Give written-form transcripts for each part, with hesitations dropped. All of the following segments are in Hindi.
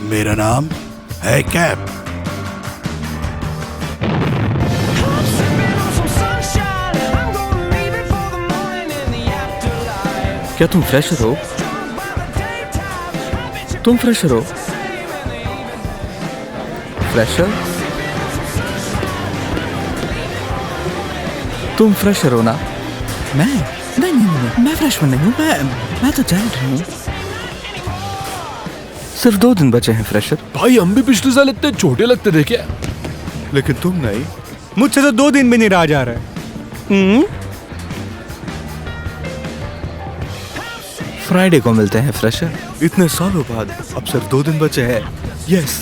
मेरा नाम है कैप। क्या तुम फ्रेशर हो? तुम फ्रेशर हो? फ्रेशर? तुम फ्रेशर हो ना? नहीं, मैं फ्रेशमैन नहीं हूँ। मैं तो जैनिटर हूँ। सिर्फ 2 दिन बचे हैं फ्रेशर। भाई हम भी पिछले साल इतने छोटे लगते थे क्या? लेकिन तुम नहीं। मुझसे तो 2 दिन भी नहीं रहा जा रहा है। फ्राइडे को मिलते हैं फ्रेशर। इतने सालों बाद अब सिर्फ 2 दिन बचे हैं। यस।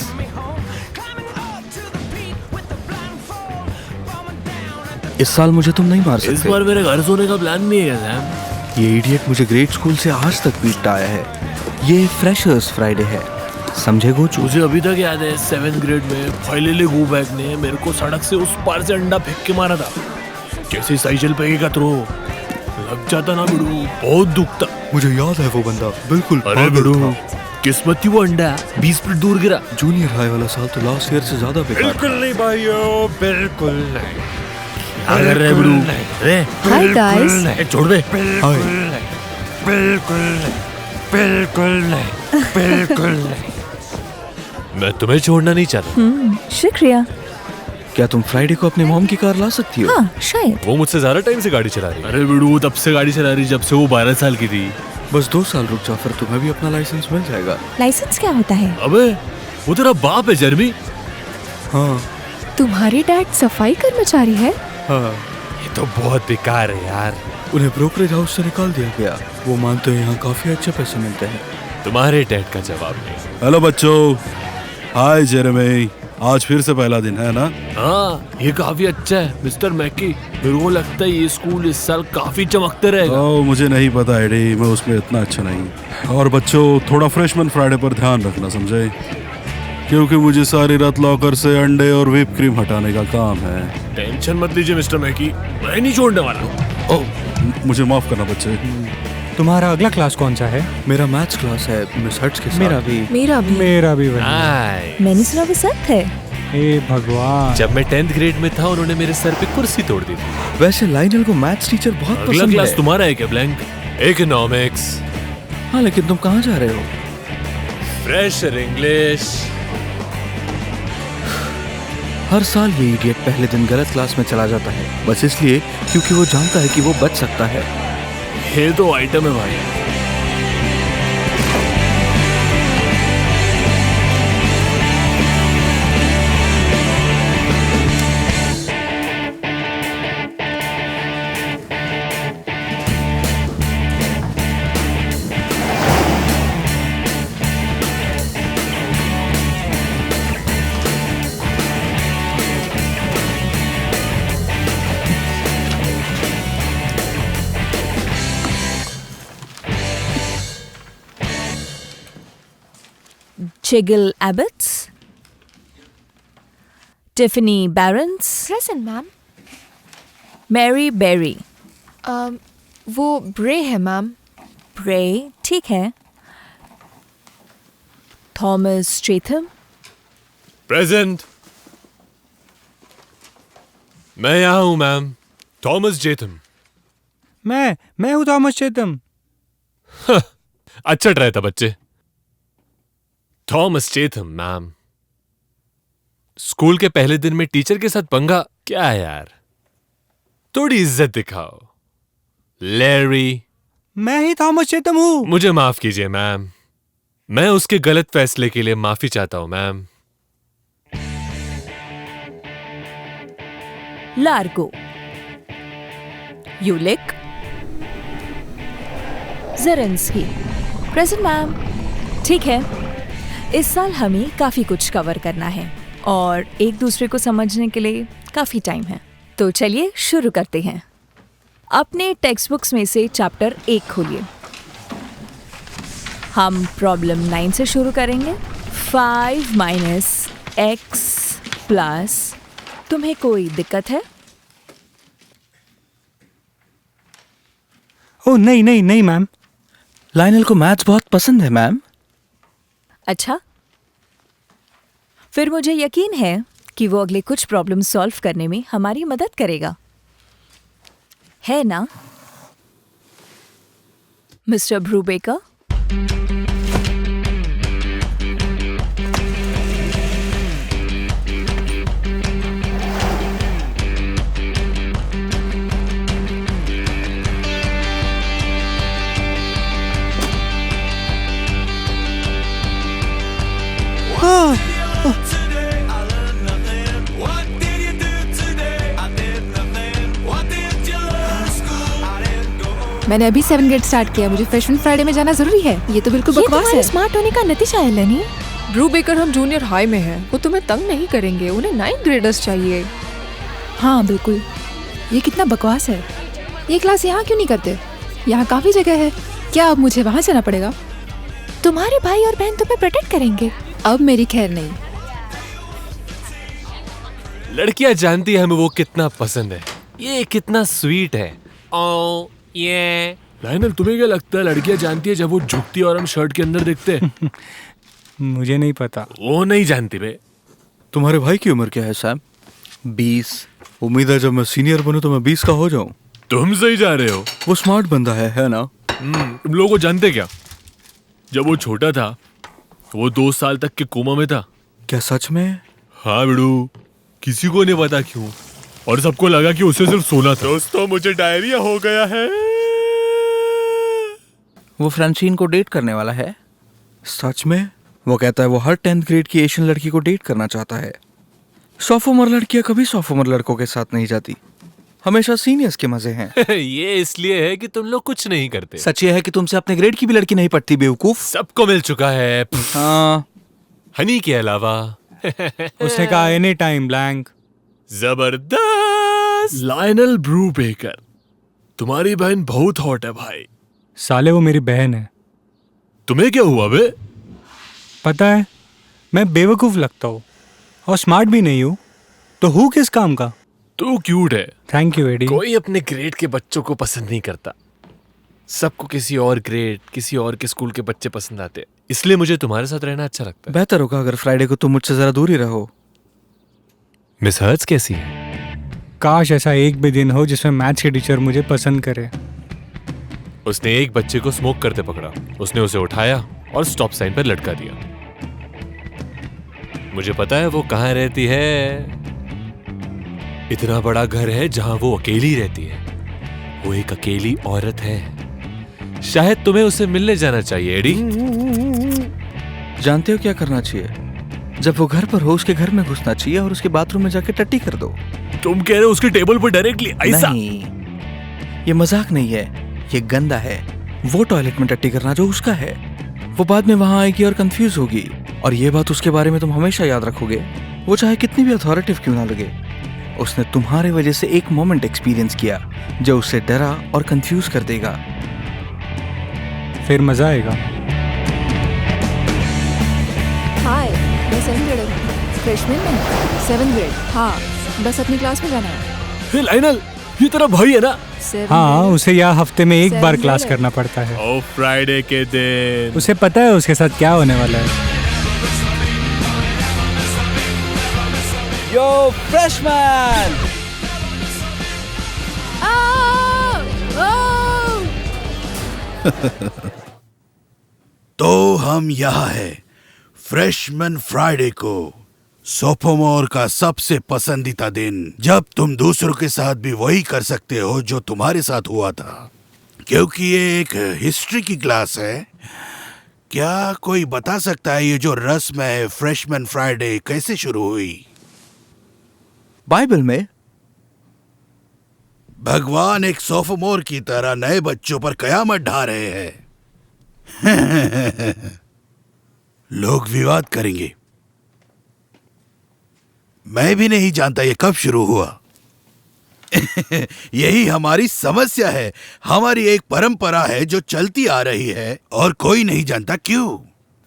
इस साल मुझे तुम नहीं मार इस सकते। बार मेरे घर सोने का प्लान नहीं है सैम। ये इडियट मुझे ग्रेड स्कूल से आज तक पीटता आया है। ये फ्रेशर्स फ्राइडे है, समझे गोचू? मुझे अभी तक याद है 7th ग्रेड में फैलेले गो बैग ने मेरे को सड़क से उस पार से अंडा फेंक के मारा था। कैसे साइकिल पे का थ्रो लग जाता ना बिड़ू, बहुत दुखता। मुझे याद है वो बंदा बिल्कुल अरे पागल बिड़ू, था। किस्मत थी वो अंडा 20 फीट दूर गिरा। जूनियर हाई वाला साल तो लास्ट ईयर से ज्यादा बेकार। बिल्कुल नहीं भाइयों, बिल्कुल नहीं। क्या कर रहे बिड़ू? Hi guys. छोड़ दे। हाय। बिल्कुल नहीं, बिल्कुल नहीं, बिल्कुल नहीं। मैं तुम्हें छोड़ना नहीं चाहता। शुक्रिया। क्या तुम फ्राइडे को अपने मॉम की कार ला सकती हो? हाँ शायद। वो मुझसे ज्यादा टाइम से गाड़ी चला रही है। अरे बिड़ू, तब से गाड़ी चला रही जब से वो 12 साल की थी। बस 2 साल रुक जाओ, फिर तुम्हें भी अपना लाइसेंस मिल जाएगा। लाइसेंस क्या होता है? अबे वो तेरा बाप है जर्मी। हाँ तुम्हारे डैड सफाई कर्मचारी है? हाँ। ये तो बहुत बेकार है यार। उन्हें ब्रोकरेज हाउस से निकाल दिया गया। वो मानते हैं यहाँ काफी अच्छे पैसे मिलते हैं। तुम्हारे डैड का जवाब नहीं। हेलो बच्चों। हाय जेरेमी, आज फिर से पहला दिन है ना? हाँ ये काफी अच्छा है मिस्टर मैकी। मेरे को लगता है ये स्कूल इस साल काफी चमकते रहेगा। ओह मुझे नहीं पता एडी, मैं उसमें इतना अच्छा नहीं। और बच्चों थोड़ा फ्रेशमैन फ्राइडे पर ध्यान रखना, समझे? क्योंकि मुझे सारी रात लॉकर से अंडे और व्हिप क्रीम हटाने का काम है। टेंशन मत लीजिए मिस्टर मैकी, मैं नहीं छोड़ने वाला। ओह मुझे माफ करना बच्चे। तुम्हारा अगला क्लास कौन सा है? मेरा मैथ्स क्लास है मिस हर्ट्स के साथ। मेरा भी। मेरा भी वही। Nice. मैंने सुना वो सख्त है। हे भगवान। जब मैं 10th ग्रेड में था उन्होंने मेरे सर पे कुर्सी तोड़ दी थी। वैसे लाइनल को मैथ्स टीचर बहुत अगला पसंद क्लास है। तुम्हारा है क्या ब्लैंक? इकोनॉमिक्स। हाँ लेकिन तुम कहाँ जा रहे हो? Fresher English. हर साल ये इडियट पहले दिन गलत क्लास में चला जाता है, बस इसलिए क्योंकि वो जानता है कि वो बच सकता है। ये तो आइटम है भाई। Chiggle Abbots, Tiffany Barons, present ma'am. Mary Berry, वो ब्रे है मैम। Bray, ठीक है। Thomas Stratham, present. मैं यहाँ हूँ मैम। थॉमस जेथम। मैं हूँ थॉमस चेतम। अच्छा ट्राई था बच्चे। Thomas चेथम ma'am. स्कूल के पहले दिन में टीचर के साथ पंगा क्या है यार? थोड़ी इज्जत दिखाओ। लैरी। मैं ही थॉमस चेतम हूँ। मुझे माफ कीजिए मैम, मैं उसके गलत फैसले के लिए माफी चाहता हूं ma'am. Largo, Ulick, Zerinsky, present ma'am. ठीक है, इस साल हमें काफी कुछ कवर करना है और एक दूसरे को समझने के लिए काफी टाइम है, तो चलिए शुरू करते हैं। अपने टेक्स्ट बुक्स में से चैप्टर 1 खोलिए। हम प्रॉब्लम 9 से शुरू करेंगे। 5 माइनस एक्स प्लस। तुम्हें कोई दिक्कत है? ओह नहीं मैम। लाइनल को मैथ्स बहुत पसंद है मैम। अच्छा, फिर मुझे यकीन है कि वो अगले कुछ प्रॉब्लम सॉल्व करने में हमारी मदद करेगा, है ना मिस्टर ब्रूबेकर? मैंने अभी 7 ग्रेड स्टार्ट किया, मुझे फ्रेशमैन फ्राइडे में जाना जरूरी है। ये तो बिल्कुल बकवास है। स्मार्ट होने का नतीजा है लेनी। ब्रूबेकर हम जूनियर हाई में हैं, वो तुम्हें तंग नहीं करेंगे, उन्हें 9th ग्रेडर्स चाहिए। हाँ बिल्कुल। ये कितना बकवास है। ये क्लास यहाँ क्यों नहीं करते? यहाँ काफी जगह है, क्या अब मुझे वहाँ जाना पड़ेगा? तुम्हारे भाई और बहन तुम्हें प्रोटेक्ट करेंगे। अब मेरी खैर नहीं। लड़कियां जानती है हमें वो कितना पसंद है, ये कितना स्वीट है। ओ ये लाइनल, तुम्हें क्या लगता है लड़कियां जानती है जब वो झुकती है और हम शर्ट के अंदर दिखते हैं? मुझे नहीं पता। वो नहीं जानती बे। तुम्हारे भाई की उम्र क्या है सैम? 20। उम्मीद है जब मैं सीनियर बनूं तो मैं 20 का हो जाऊं। तुम सही जा रहे हो। वो स्मार्ट बंदा है ना? तुम लोगों को जानते क्या, जब वो छोटा था वो 2 साल तक के कोमा में था। क्या सच में? हाँ बिड़ू, किसी को नहीं पता क्यों, और सबको लगा कि उसे सिर्फ सोना था। दोस्तों मुझे डायरिया हो गया है। वो फ्रांसीन को डेट करने वाला है? सच में? वो कहता है वो हर 10th ग्रेड की एशियन लड़की को डेट करना चाहता है। सॉफ्टवेयर लड़कियां कभी सॉफ्टवेयर लड़कों के साथ नहीं जाती, हमेशा सीनियर्स के मजे हैं। ये इसलिए है कि तुम लोग कुछ नहीं करते। सच ये है कि तुमसे अपने ग्रेड की भी लड़की नहीं पटती बेवकूफ। सबको मिल चुका है, हाँ। हनी के अलावा। उसने कहा एनी टाइम ब्लैंक। जबरदस्त। लायनल ब्रूबेकर, तुम्हारी बहन बहुत हॉट है भाई। साले वो मेरी बहन है। तुम्हें क्या हुआ बे? पता है मैं बेवकूफ लगता हूँ और स्मार्ट भी नहीं हूँ, तो हूँ किस काम का? तू क्यूट है। Thank you Eddie. कोई अपने ग्रेड के बच्चों को पसंद नहीं करता, सबको किसी और ग्रेड किसी और के स्कूल के बच्चे पसंद आते हैं, इसलिए मुझे तुम्हारे साथ रहना अच्छा लगता है। बेहतर होगा अगर फ्राइडे को तुम मुझसे जरा दूर ही रहो। मिस हर्ट्स कैसी है? काश ऐसा एक भी दिन हो जिसमें मैथ्स के टीचर मुझे पसंद करे। उसने एक बच्चे को स्मोक करते पकड़ा, उसने उसे उठाया और स्टॉप साइन पर लटका दिया। मुझे पता है वो कहाँ रहती है। इतना बड़ा घर है जहां वो अकेली रहती है। वो एक अकेली औरत है। शायद तुम्हें उसे मिलने जाना चाहिए एडी। जानते हो क्या करना चाहिए? जब वो घर पर हो उसके घर में घुसना चाहिए और उसके बाथरूम में जाके टट्टी कर दो। तुम कह रहे हो उसके टेबल पर डायरेक्टली ऐसा? नहीं, ये मजाक नहीं है, ये गंदा है। वो टॉयलेट में टट्टी करना जो उसका है। वो बाद में वहां आएगी और कंफ्यूज होगी, और ये बात उसके बारे में तुम हमेशा याद रखोगे, वो चाहे कितनी भी अथॉरिटिव क्यों ना लगे। उसने तुम्हारे वजह से एक मोमेंट एक्सपीरियंस किया जो उसे डरा और कंफ्यूज कर देगा। फिर मजा आएगा। हाय, मैं 7th ग्रेडर हूँ, फ्रेशमैन में 7th ग्रेड। हाँ, बस अपनी क्लास में जाना है। हे लाइनल, ये तेरा भाई है ना? 7th हाँ, grade। उसे यहाँ हफ्ते में एक बार 7th क्लास grade। करना पड़ता है। ओ फ्राइडे के दिन। उसे पता है उसके साथ क्या होने वाला है। यो फ्रेशमैन! तो हम यहाँ है फ्रेशमैन फ्राइडे को, सोफोमोर का सबसे पसंदीदा दिन, जब तुम दूसरों के साथ भी वही कर सकते हो जो तुम्हारे साथ हुआ था। क्योंकि ये एक हिस्ट्री की क्लास है, क्या कोई बता सकता है ये जो रस्म है फ्रेशमैन फ्राइडे कैसे शुरू हुई? बाइबल में भगवान एक सोफोमोर की तरह नए बच्चों पर कयामत ढा रहे हैं। लोग विवाद करेंगे। मैं भी नहीं जानता ये कब शुरू हुआ। यही हमारी समस्या है। हमारी एक परंपरा है जो चलती आ रही है और कोई नहीं जानता क्यों।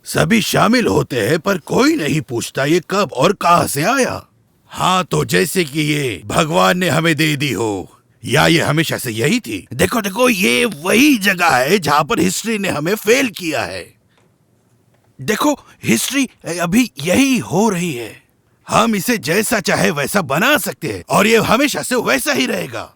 सभी शामिल होते हैं पर कोई नहीं पूछता ये कब और कहां से आया। हाँ, तो जैसे कि ये भगवान ने हमें दे दी हो, या ये हमेशा से यही थी। देखो देखो, ये वही जगह है जहां पर हिस्ट्री ने हमें फेल किया है। देखो, हिस्ट्री अभी यही हो रही है। हम इसे जैसा चाहे वैसा बना सकते हैं और ये हमेशा से वैसा ही रहेगा।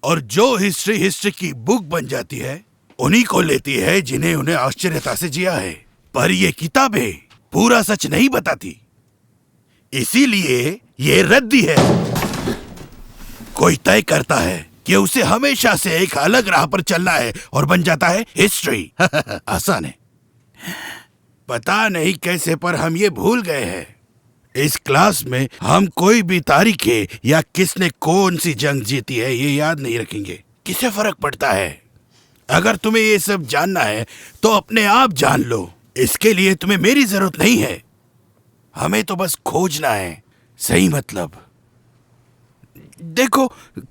और जो हिस्ट्री की बुक बन जाती है उन्हीं को लेती है जिन्हें उन्हें आश्चर्यता से जिया है। पर ये किताबें पूरा सच नहीं बताती, इसीलिए ये रद्दी है। कोई तय करता है कि उसे हमेशा से एक अलग राह पर चलना है और बन जाता है हिस्ट्री। आसान है। पता नहीं कैसे पर हम ये भूल गए हैं। इस क्लास में हम कोई भी तारीखें या किसने कौन सी जंग जीती है ये याद नहीं रखेंगे। किसे फर्क पड़ता है? अगर तुम्हें ये सब जानना है तो अपने आप जान लो। इसके लिए तुम्हें मेरी जरूरत नहीं है। हमें तो बस खोजना है। सही मतलब, देखो,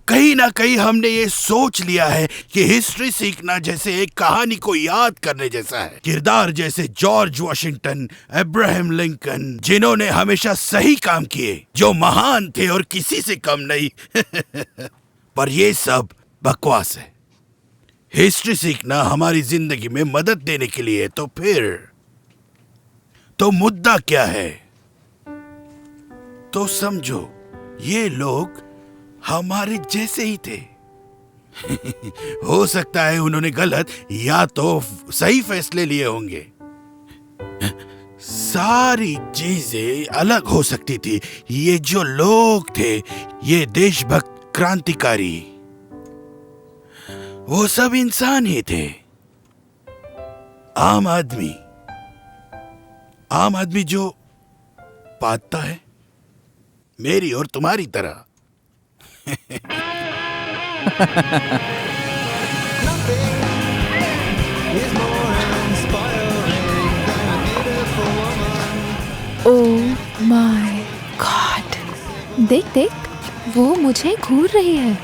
कहीं ना कहीं हमने ये सोच लिया है कि हिस्ट्री सीखना जैसे एक कहानी को याद करने जैसा है। किरदार जैसे जॉर्ज वॉशिंगटन, अब्राहम लिंकन, जिन्होंने हमेशा सही काम किए, जो महान थे और किसी से कम नहीं। पर ये सब बकवास है। हिस्ट्री सीखना हमारी जिंदगी में मदद देने के लिए, तो फिर तो मुद्दा क्या है? तो समझो, ये लोग हमारे जैसे ही थे। हो सकता है उन्होंने गलत या तो सही फैसले लिए होंगे। सारी चीजें अलग हो सकती थी। ये जो लोग थे, ये देशभक्त क्रांतिकारी, वो सब इंसान ही थे। आम आदमी जो पाता है, मेरी और तुम्हारी तरह। ओह माय गॉड, देख देख, वो मुझे घूर रही है,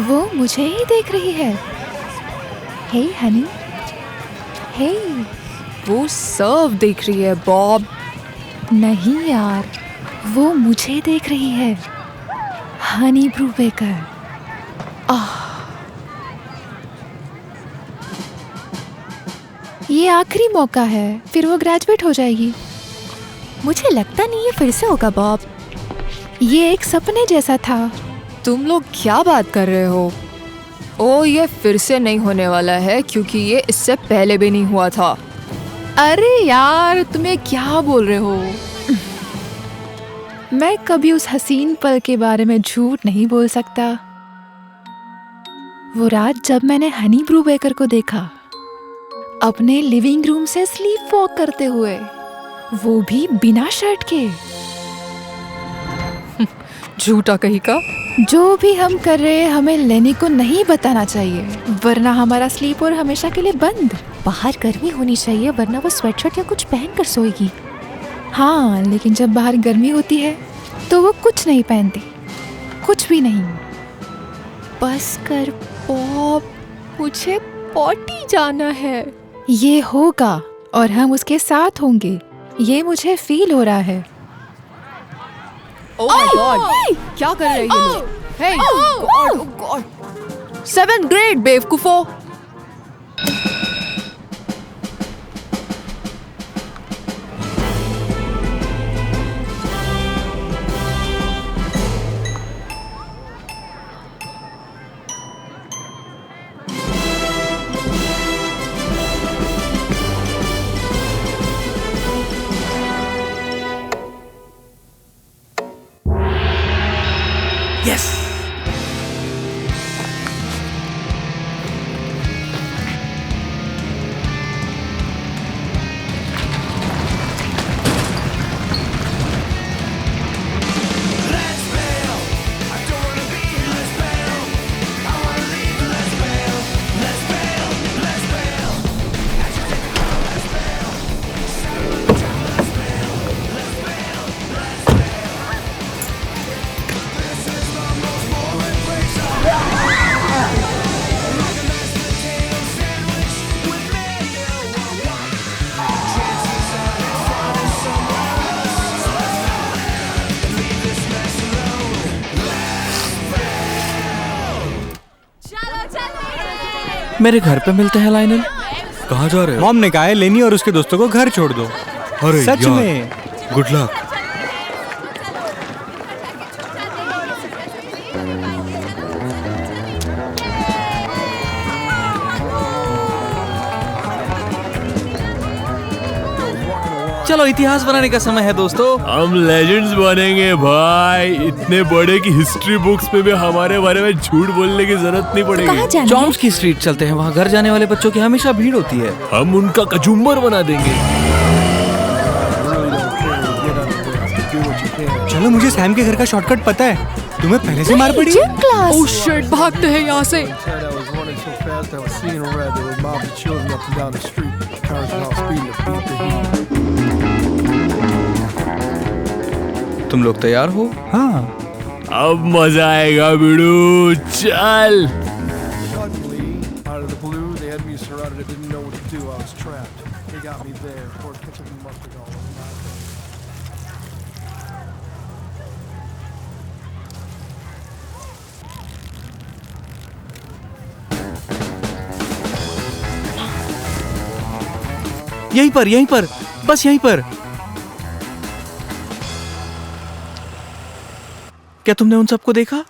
वो मुझे ही देख रही है। हे हनी, हे, वो सब देख रही है बॉब। नहीं यार, वो मुझे देख रही है। हनी ब्रूबेकर। ये आखिरी मौका है, फिर वो ग्रेजुएट हो जाएगी। मुझे लगता नहीं ये फिर से होगा बॉब। ये एक सपने जैसा था। तुम लोग क्या बात कर रहे हो? ओ, ये फिर से नहीं होने वाला है क्योंकि ये इससे पहले भी नहीं हुआ था। अरे यार, तुम्हें क्या बोल रहे हो? मैं कभी उस हसीन पल के बारे में झूठ नहीं बोल सकता। वो रात जब मैंने हनी ब्रूबेकर को देखा अपने लिविंग रूम से स्लीप वॉक करते हुए, वो भी बिना शर्ट के। झूठा कहीं का। जो भी हम कर रहे हैं हमें लेनी को नहीं बताना चाहिए, वरना हमारा स्लीप और हमेशा के लिए बंद। बाहर गर्मी होनी चाहिए, वरना वो स्वेटशर्ट या कुछ पहन कर सोएगी। हाँ, लेकिन जब बाहर गर्मी होती है तो वो कुछ नहीं पहनती, कुछ भी नहीं। बस कर पॉप, मुझे पॉटी जाना है। ये होगा और हम उसके साथ होंगे, ये मुझे फील हो रहा है। ओह माय गॉड, क्या कर रहे हैं ये लोग? हे गॉड, ओह गॉड, 7th ग्रेड बेवकूफो। यस, मेरे घर पे मिलते हैं लाइनल। कहाँ जा रहे हो? मॉम ने कहा है लेनी और उसके दोस्तों को घर छोड़ दो। अरे सच यार, में। Good luck. चलो इतिहास बनाने का समय है दोस्तों। हम लेजेंड्स बनेंगे भाई, इतने बड़े की हिस्ट्री बुक्स में भी हमारे बारे में झूठ बोलने की जरूरत नहीं कहाँ पड़ेगी। जाना है? चॉम्स की स्ट्रीट चलते हैं, वहाँ घर जाने वाले बच्चों की हमेशा भीड़ होती है। हम उनका कचुम्बर बना देंगे। चलो, मुझे सैम के घर का शॉर्टकट पता है। तुम्हें पहले से मार पड़ी? Gym class. ओह शिट, भागते हैं यहाँ से। तुम लोग तैयार हो? हाँ। अब मजा आएगा बिड़ू, चल। Out of the blue, they had me surrounded. I didn't know what to do. I was trapped. They got me there. Fort took me mustard all over my face. यहीं पर, बस यहीं पर। क्या तुमने उन सबको देखा?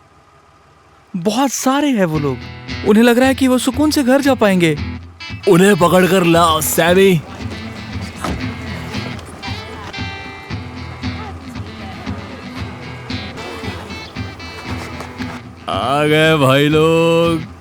बहुत सारे हैं वो लोग। उन्हें लग रहा है कि वो सुकून से घर जा पाएंगे। उन्हें पकड़ कर लाओ सैमी। आ गए भाई लोग।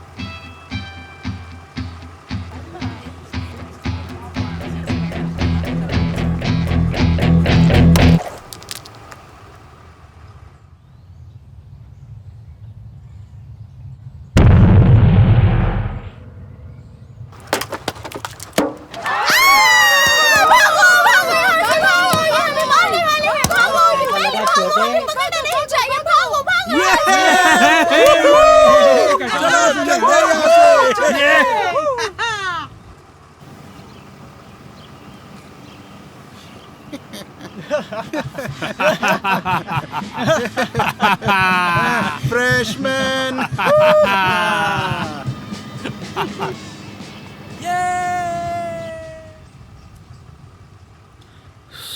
Freshman!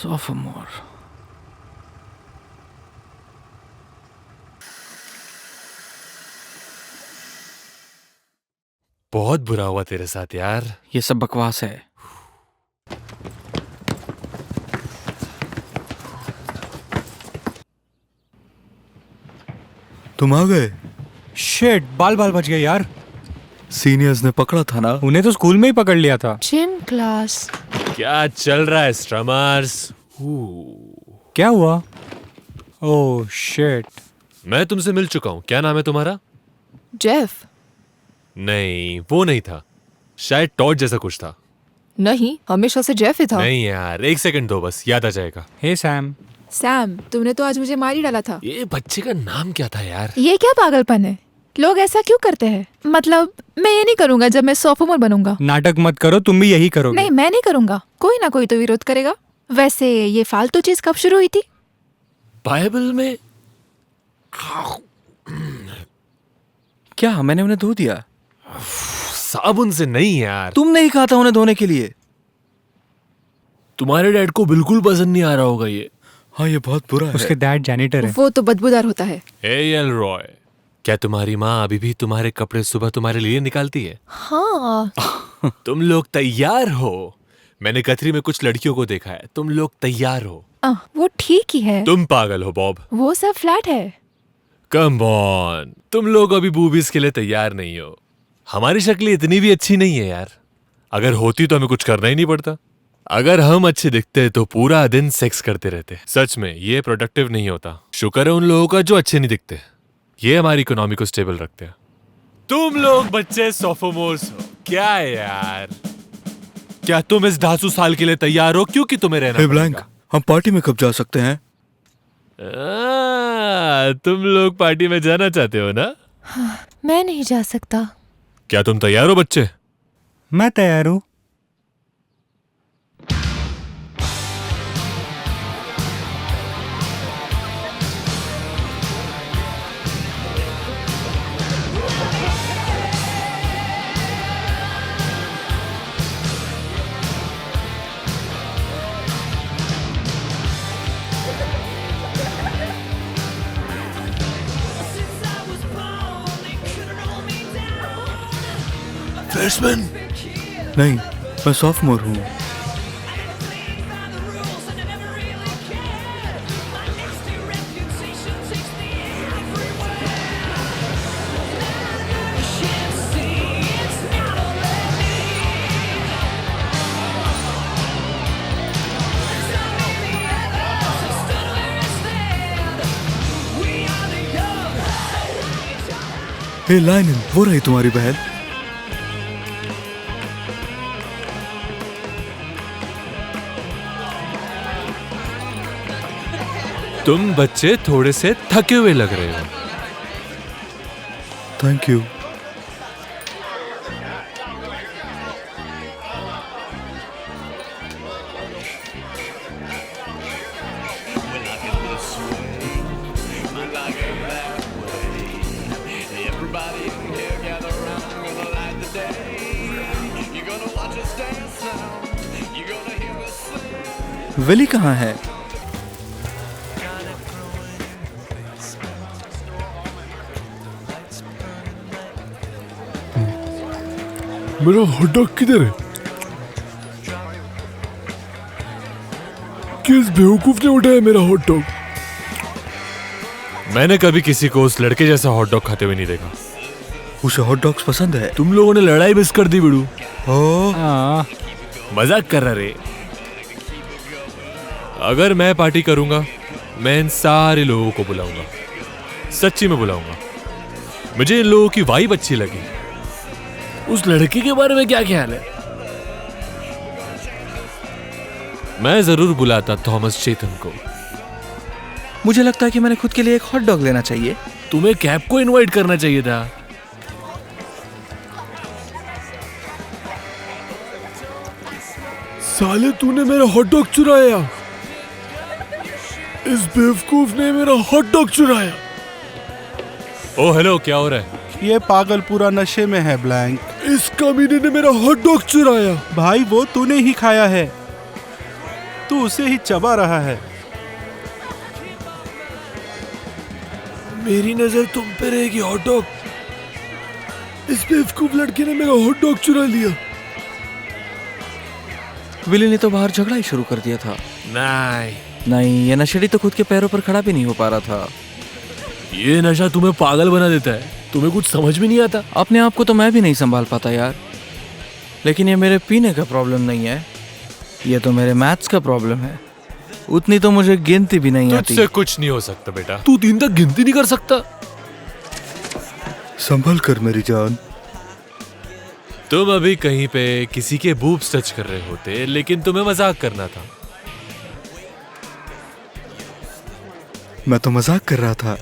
Sophomore. बहुत बुरा हुआ तेरे साथ यार। ये सब बकवास है। तुम आ गए? शिट, बाल बच गए यार। सीनियर्स ने पकड़ा था ना? उन्हें तो स्कूल में ही पकड़ लिया था। Gym class. क्या चल रहा है स्ट्रमर्स? क्या हुआ? Oh shit. मैं तुमसे मिल चुका हूँ। क्या नाम है तुम्हारा? जेफ। नहीं, वो नहीं था। शायद टॉड जैसा कुछ था। नहीं, हमेशा से जेफ ही था। नहीं यार, एक सेकंड दो बस, याद आ जाएगा। हे सैम। सैम, तुमने तो आज मुझे मार ही डाला था। ये बच्चे का नाम क्या था यार? ये क्या पागलपन है? लोग ऐसा क्यों करते हैं? मतलब मैं ये नहीं करूंगा जब मैं सोफोमोर बनूंगा। नाटक मत करो, तुम भी यही करोगे। नहीं, मैं नहीं करूंगा। कोई ना कोई तो विरोध करेगा। वैसे ये फालतू चीज कब शुरू हुई थी? बाइबल में। क्या मैंने उन्हें धो दिया? साबुन से नहीं यार। तुमने ही कहा था उन्हें धोने के लिए। तुम्हारे डैड को बिल्कुल पसंद नहीं आ रहा होगा ये। हाँ, ये बहुत बुरा है। उसके डैड जैनिटर है। वो तो बदबूदार होता है। एल रॉय, क्या तुम्हारी माँ अभी भी तुम्हारे कपड़े सुबह तुम्हारे लिए निकालती है? हाँ। तुम लोग तैयार हो? मैंने कथरी में कुछ लड़कियों को देखा है। तुम लोग तैयार हो? वो ठीक ही है। तुम पागल हो बॉब। वो सब फ्लैट है। कम ऑन, तुम लोग अभी बूबीज के लिए तैयार नहीं हो। हमारी शक्ल इतनी भी अच्छी नहीं है यार। अगर होती तो हमें कुछ करना ही नहीं पड़ता। अगर हम अच्छे दिखते तो पूरा दिन सेक्स करते रहते। सच में ये प्रोडक्टिव नहीं होता। शुक्र है उन लोगों का जो अच्छे नहीं दिखते। ये हमारी इकोनॉमी को स्टेबल रखते हैं। तुम लोग बच्चे सोफोमोर्स हो क्या यार? क्या तुम इस धांसू साल के लिए तैयार हो? क्योंकि तुम्हें रहना हे ब्लैंक, हम पार्टी में कब जा सकते हैं? तुम लोग पार्टी में जाना चाहते हो ना? मैं नहीं जा सकता। क्या तुम तैयार हो बच्चे? मैं तैयार हूँ। फ्रेशमैन? नहीं, मैं सॉफ्टमोर हूँ। हे लाइनन, वो रही तुम्हारी बहन। तुम बच्चे थोड़े से थके हुए लग रहे हो। Thank you. विली कहाँ है? मेरा हॉट डॉग किधर है? किस बेवकूफ ने उठाया मेरा हॉट डॉग? मैंने कभी किसी को उस लड़के जैसा हॉट डॉग खाते हुए नहीं देखा। उसे हॉट डॉग्स पसंद है। तुम लोगों ने लड़ाई बस कर दी बिड़ू। हाँ, मजाक कर रहा रे। अगर मैं पार्टी करूंगा, मैं इन सारे लोगों को बुलाऊंगा। सच्ची में बुलाऊंगा। मुझे इन लोगों की वाइब अच्छी लगी। उस लड़के के बारे में क्या ख्याल है? मैं जरूर बुलाता थॉमस चेतन को। मुझे लगता है कि मैंने खुद के लिए एक हॉट डॉग लेना चाहिए। तुम्हें कैप को इनवाइट करना चाहिए था। साले तूने मेरा हॉट डॉग चुराया। इस बेवकूफ ने मेरा हॉट डॉग चुराया। ओ हेलो, क्या हो रहा है? ये पागल पूरा नशे में है ब्लैंक। इस कमीने ने मेरा हॉट डॉग चुराया। भाई वो तूने ही खाया है, तू उसे ही चबा रहा है। मेरी नजर तुम पे रहेगी हॉट डॉग। इस बेवकूफ लड़के ने मेरा हॉट डॉग चुरा लिया। विली ने तो बाहर झगड़ा ही शुरू कर दिया था। नहीं, ये नशेड़ी तो खुद के पैरों पर खड़ा भी नहीं हो पा रहा था। ये नशा तुम्हें पागल बना देता है। तुम्हें कुछ समझ में नहीं आता। अपने आप को तो मैं भी नहीं संभाल पाता यार। लेकिन ये मेरे पीने का प्रॉब्लम नहीं है, ये तो मेरे मैथ्स का प्रॉब्लम है। उतनी तो मुझे गिनती भी नहीं आती। तुझसे कुछ नहीं हो सकता बेटा। तू 3 तक गिनती नहीं कर सकता। संभल कर मेरी जान। तुम अभी कहीं पे किसी के बूब्स टच कर रहे होते, लेकिन तुम्हें मजाक करना था। मैं तो मजाक कर रहा था।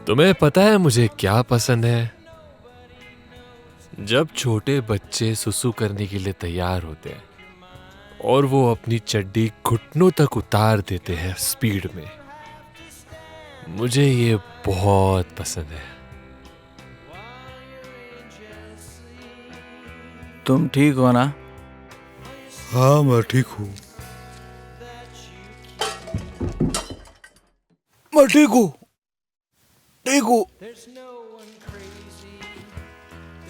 तुम्हें पता है मुझे क्या पसंद है? जब छोटे बच्चे सुसु करने के लिए तैयार होते हैं और वो अपनी चड्डी घुटनों तक उतार देते हैं स्पीड में। मुझे ये बहुत पसंद है। तुम ठीक हो ना? हाँ मैं ठीक हूँ। मैं ठीक हूँ।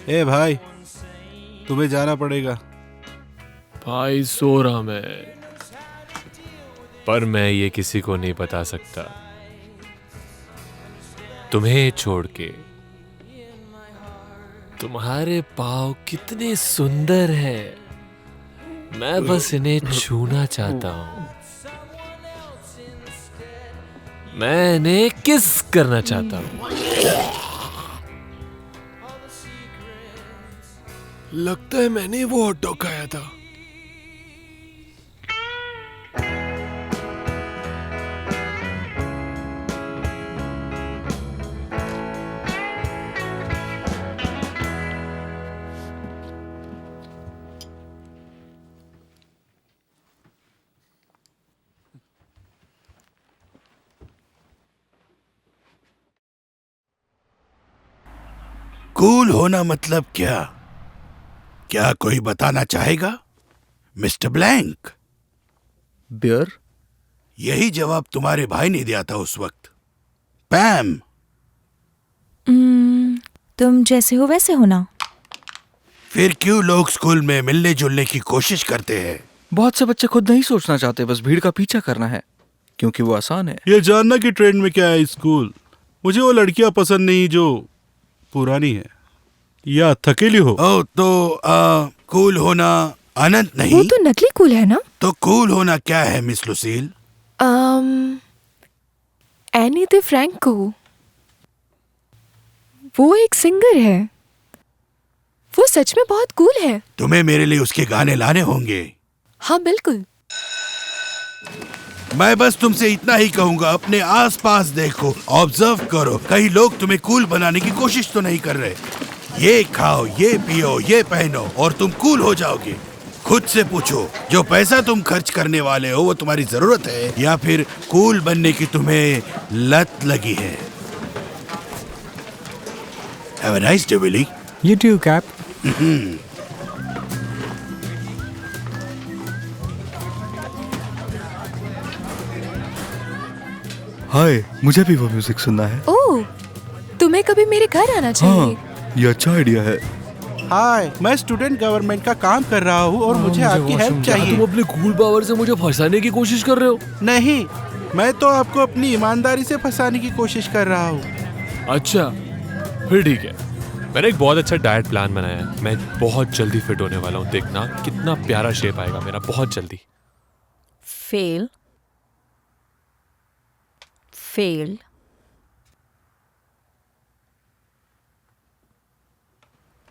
ए भाई, तुम्हें जाना पड़ेगा। भाई सो रहा मैं, पर मैं ये किसी को नहीं बता सकता। तुम्हें छोड़ के। तुम्हारे पाँव कितने सुंदर हैं। मैं बस इन्हें छूना चाहता हूँ। मैं इन्हें किस करना चाहता हूँ। लगता है मैंने वो हॉट डॉग खाया था। कूल होना मतलब क्या? क्या कोई बताना चाहेगा? Mister blank. बियर? यही जवाब तुम्हारे भाई ने दिया था उस वक्त। पैम। तुम जैसे हो वैसे हो ना। फिर क्यों लोग स्कूल में मिलने जुलने की कोशिश करते हैं? बहुत से बच्चे खुद नहीं सोचना चाहते, बस भीड़ का पीछा करना है, क्योंकि वो आसान है। ये जानना कि ट्रेंड में क्या है स्कूल। मुझे वो लड़कियां पसंद नहीं जो पुरानी है या थकेली हो। ओ तो कूल होना अनंत नहीं। वो तो नकली कूल है ना। तो कूल होना क्या है मिस लुसील? एनी द फ्रैंको, वो एक सिंगर है, वो सच में बहुत कूल है। तुम्हें मेरे लिए उसके गाने लाने होंगे। हाँ बिल्कुल। मैं बस तुमसे इतना ही कहूंगा, अपने आसपास देखो, ऑब्जर्व करो, कई लोग तुम्हें कूल बनाने की कोशिश तो नहीं कर रहे। ये खाओ, ये पियो, ये पहनो और तुम कूल हो जाओगे। खुद से पूछो, जो पैसा तुम खर्च करने वाले हो वो तुम्हारी जरूरत है या फिर कूल बनने की तुम्हें लत लगी है? Have a nice day, Willie. You too, Cap. हाय, मुझे भी वो म्यूजिक सुनना है। ओह, तुम्हें कभी मेरे घर आना चाहिए। ये अच्छा आइडिया है। हाय, मैं स्टूडेंट गवर्नमेंट का काम कर रहा हूँ और मुझे आपकी हेल्प चाहिए। तुम अपने कूल पावर से मुझे फंसाने की कोशिश कर रहे हो? नहीं, मैं तो आपको अपनी ईमानदारी से फंसाने की कोशिश कर रहा हूँ। अच्छा, फिर ठीक है। मैंने एक बहुत अच्छा डाइट प्लान बनाया है। मैं बहुत जल्दी फिट होने वाला हूँ। देखना कितना प्यारा शेप आएगा मेरा बहुत जल्दी। फेल। फेल।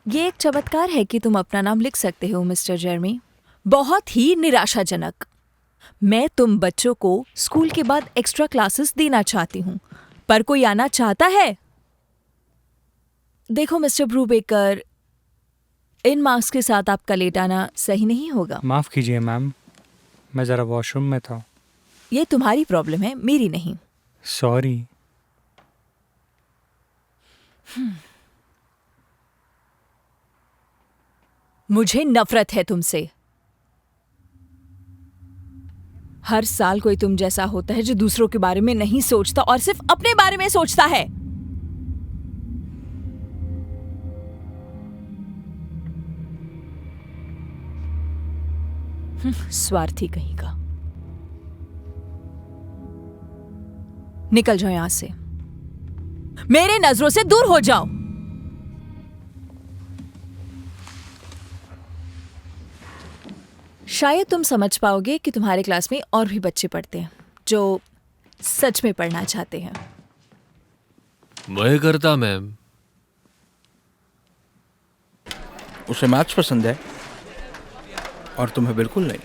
ये एक चमत्कार है कि तुम अपना नाम लिख सकते हो मिस्टर जेरमी। बहुत ही निराशाजनक। मैं तुम बच्चों को स्कूल के बाद एक्स्ट्रा क्लासेस देना चाहती हूँ, पर कोई आना चाहता है? देखो मिस्टर ब्रूबेकर, इन मार्क्स के साथ आपका लेट आना सही नहीं होगा। माफ कीजिए मैम, मैं जरा वॉशरूम में था। ये तुम्हारी प्रॉब्लम है, मेरी नहीं। सॉरी। मुझे नफरत है तुमसे। हर साल कोई तुम जैसा होता है जो दूसरों के बारे में नहीं सोचता और सिर्फ अपने बारे में सोचता है। स्वार्थी कहीं का। निकल जाओ यहां से, मेरे नजरों से दूर हो जाओ। शायद तुम समझ पाओगे कि तुम्हारे क्लास में और भी बच्चे पढ़ते हैं जो सच में पढ़ना चाहते हैं। मैं करता मैम। उसे मैथ्स पसंद है और तुम्हें बिल्कुल नहीं।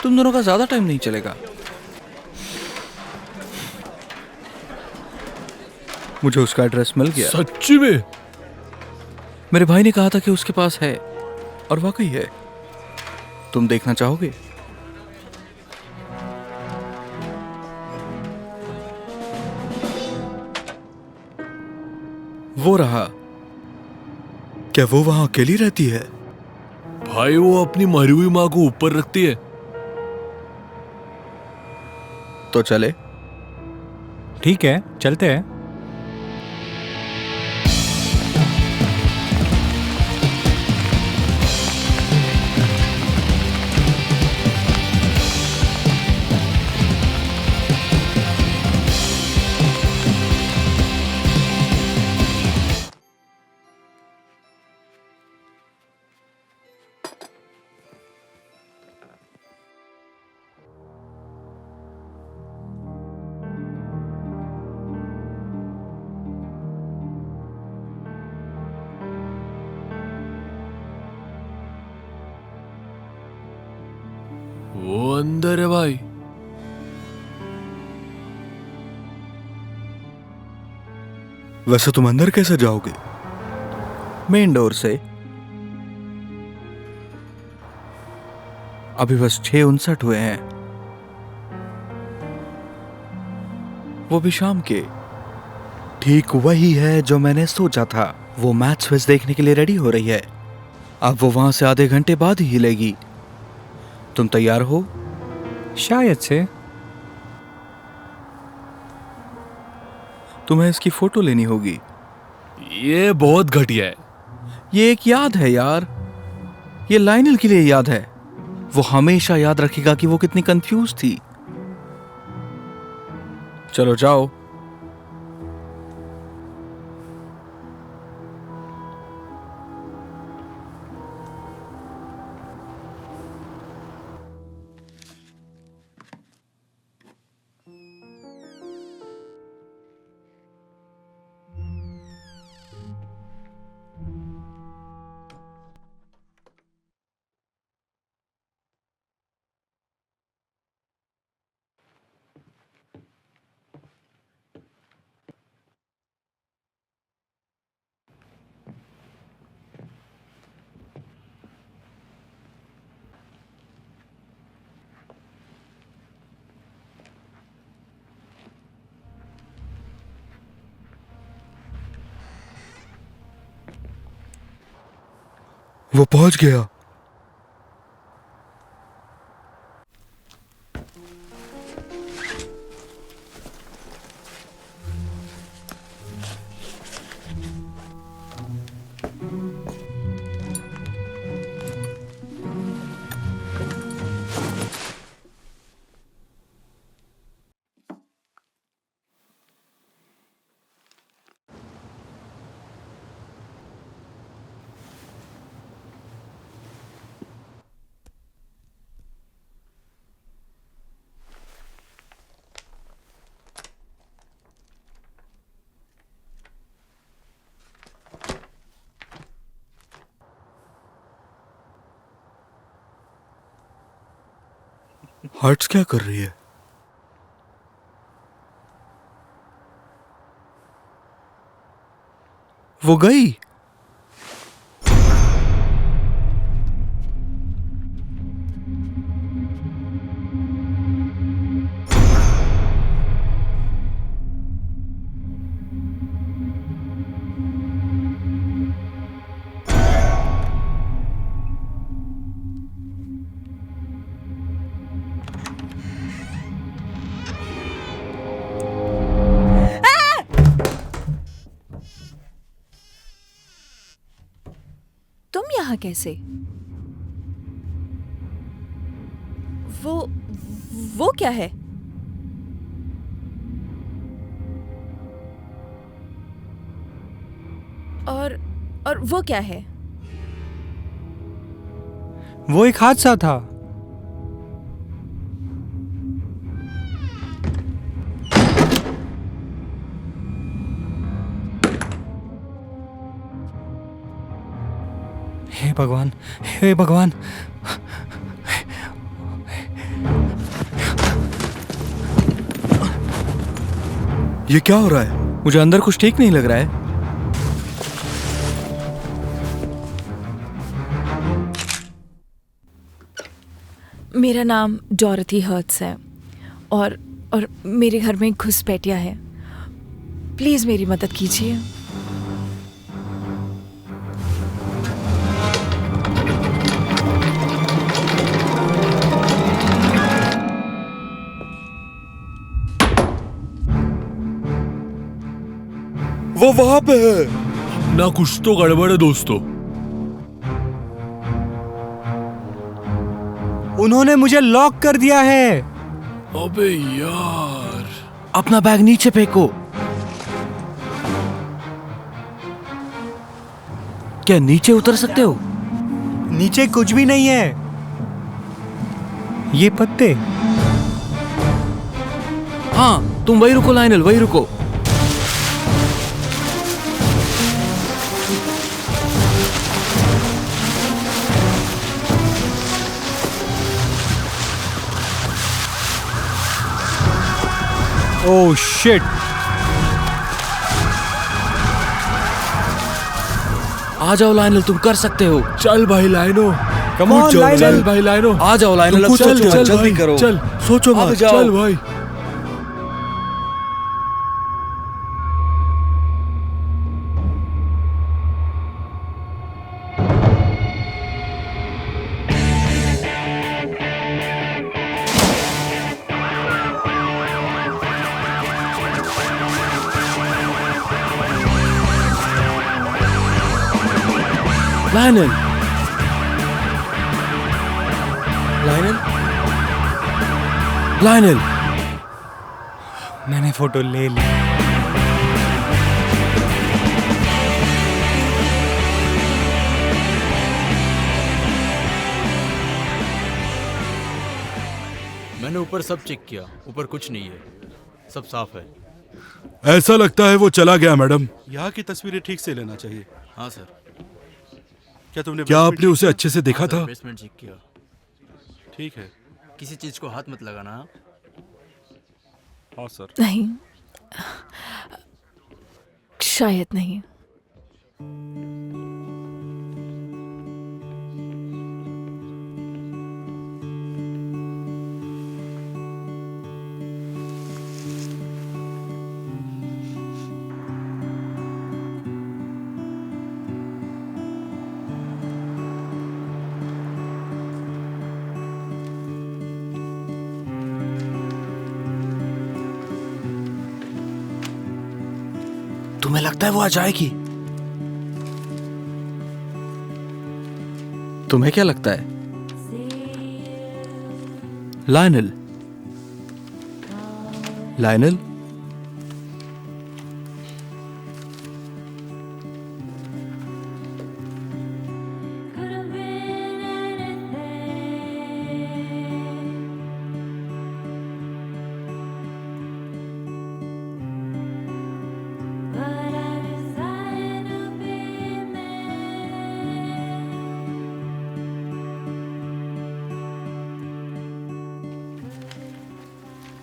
तुम दोनों का ज्यादा टाइम नहीं चलेगा। मुझे उसका एड्रेस मिल गया। सच्ची में? मेरे भाई ने कहा था कि उसके पास है और वाकई है। तुम देखना चाहोगे? वो रहा। क्या वो वहां अकेली रहती है? भाई वो अपनी मरी हुई माँ को ऊपर रखती है। तो चले। ठीक है, चलते हैं। वो अंदर है भाई। वैसे तुम अंदर कैसे जाओगे? मेन डोर से। अभी बस 6:59 हुए हैं, वो भी शाम के। ठीक वही है जो मैंने सोचा था। वो मैच क्विज देखने के लिए रेडी हो रही है। अब वो वहां से आधे घंटे बाद ही हिलेगी। तुम तैयार हो? शायद से। तुम्हें इसकी फोटो लेनी होगी। ये बहुत घटिया है। ये एक याद है यार, ये लाइनल के लिए याद है। वो हमेशा याद रखेगा कि वो कितनी कंफ्यूज थी। चलो जाओ। वो पहुंच गया। हर्ट्स क्या कर रही है? वो गई। तुम यहाँ कैसे? वो क्या है? और वो क्या है? वो एक हादसा था। हे भगवान, हे भगवान। ये क्या हो रहा है? मुझे अंदर कुछ ठीक नहीं लग रहा है। मेरा नाम डॉरथी हर्ट्स है और मेरे घर में एक घुसपैठिया है। प्लीज मेरी मदद कीजिए। वो वहां पे है। ना कुछ तो गड़बड़ है दोस्तों। उन्होंने मुझे लॉक कर दिया है। अबे यार। अपना बैग नीचे फेंको। क्या नीचे उतर सकते हो? नीचे कुछ भी नहीं है। ये पत्ते। हाँ, तुम वही रुको लाइनल, वही रुको। Oh shit. आ जाओ लाइनल, तुम कर सकते हो। चल भाई लाइनो। Come on Lionel. चल भाई लाइनो। आ जाओ लाइनल, अब चल सोचो, चल जल्दी भाई, करो। चल सोचो अब मत। चल भाई। Lionel, Lionel, Lionel. मैंने फोटो ले ली। मैंने ऊपर सब चेक किया, ऊपर कुछ नहीं है, सब साफ है। ऐसा लगता है वो चला गया मैडम। यहाँ की तस्वीरें ठीक से लेना चाहिए। हाँ सर। क्या आपने उसे अच्छे से देखा था? बेसमेंट चेक किया। ठीक है। किसी चीज को हाथ मत लगाना। हाँ सर। नहीं, शायद नहीं। तुम्हें लगता है वो आ जाएगी? तुम्हें क्या लगता है? लायनल, लायनल,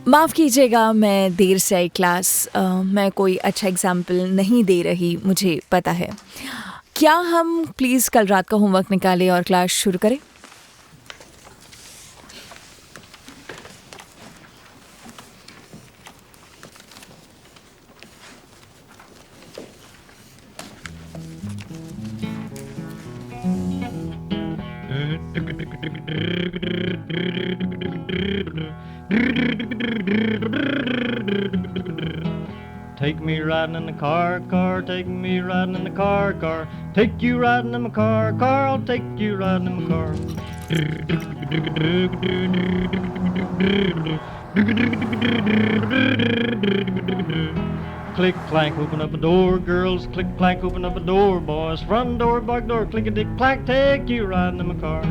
माफ़ कीजिएगा, मैं देर से आई क्लास। मैं कोई अच्छा एग्जाम्पल नहीं दे रही, मुझे पता है। क्या हम प्लीज़ कल रात का होमवर्क निकालें और क्लास शुरू करें? Take me riding in the car, car, take me riding in the car, car. Take you riding in my car, car, I'll take you riding in my car. Click clank, open up a door, girls. Click clank, open up a door, boys. Front door, back door, click a dick clack, take you riding in my car.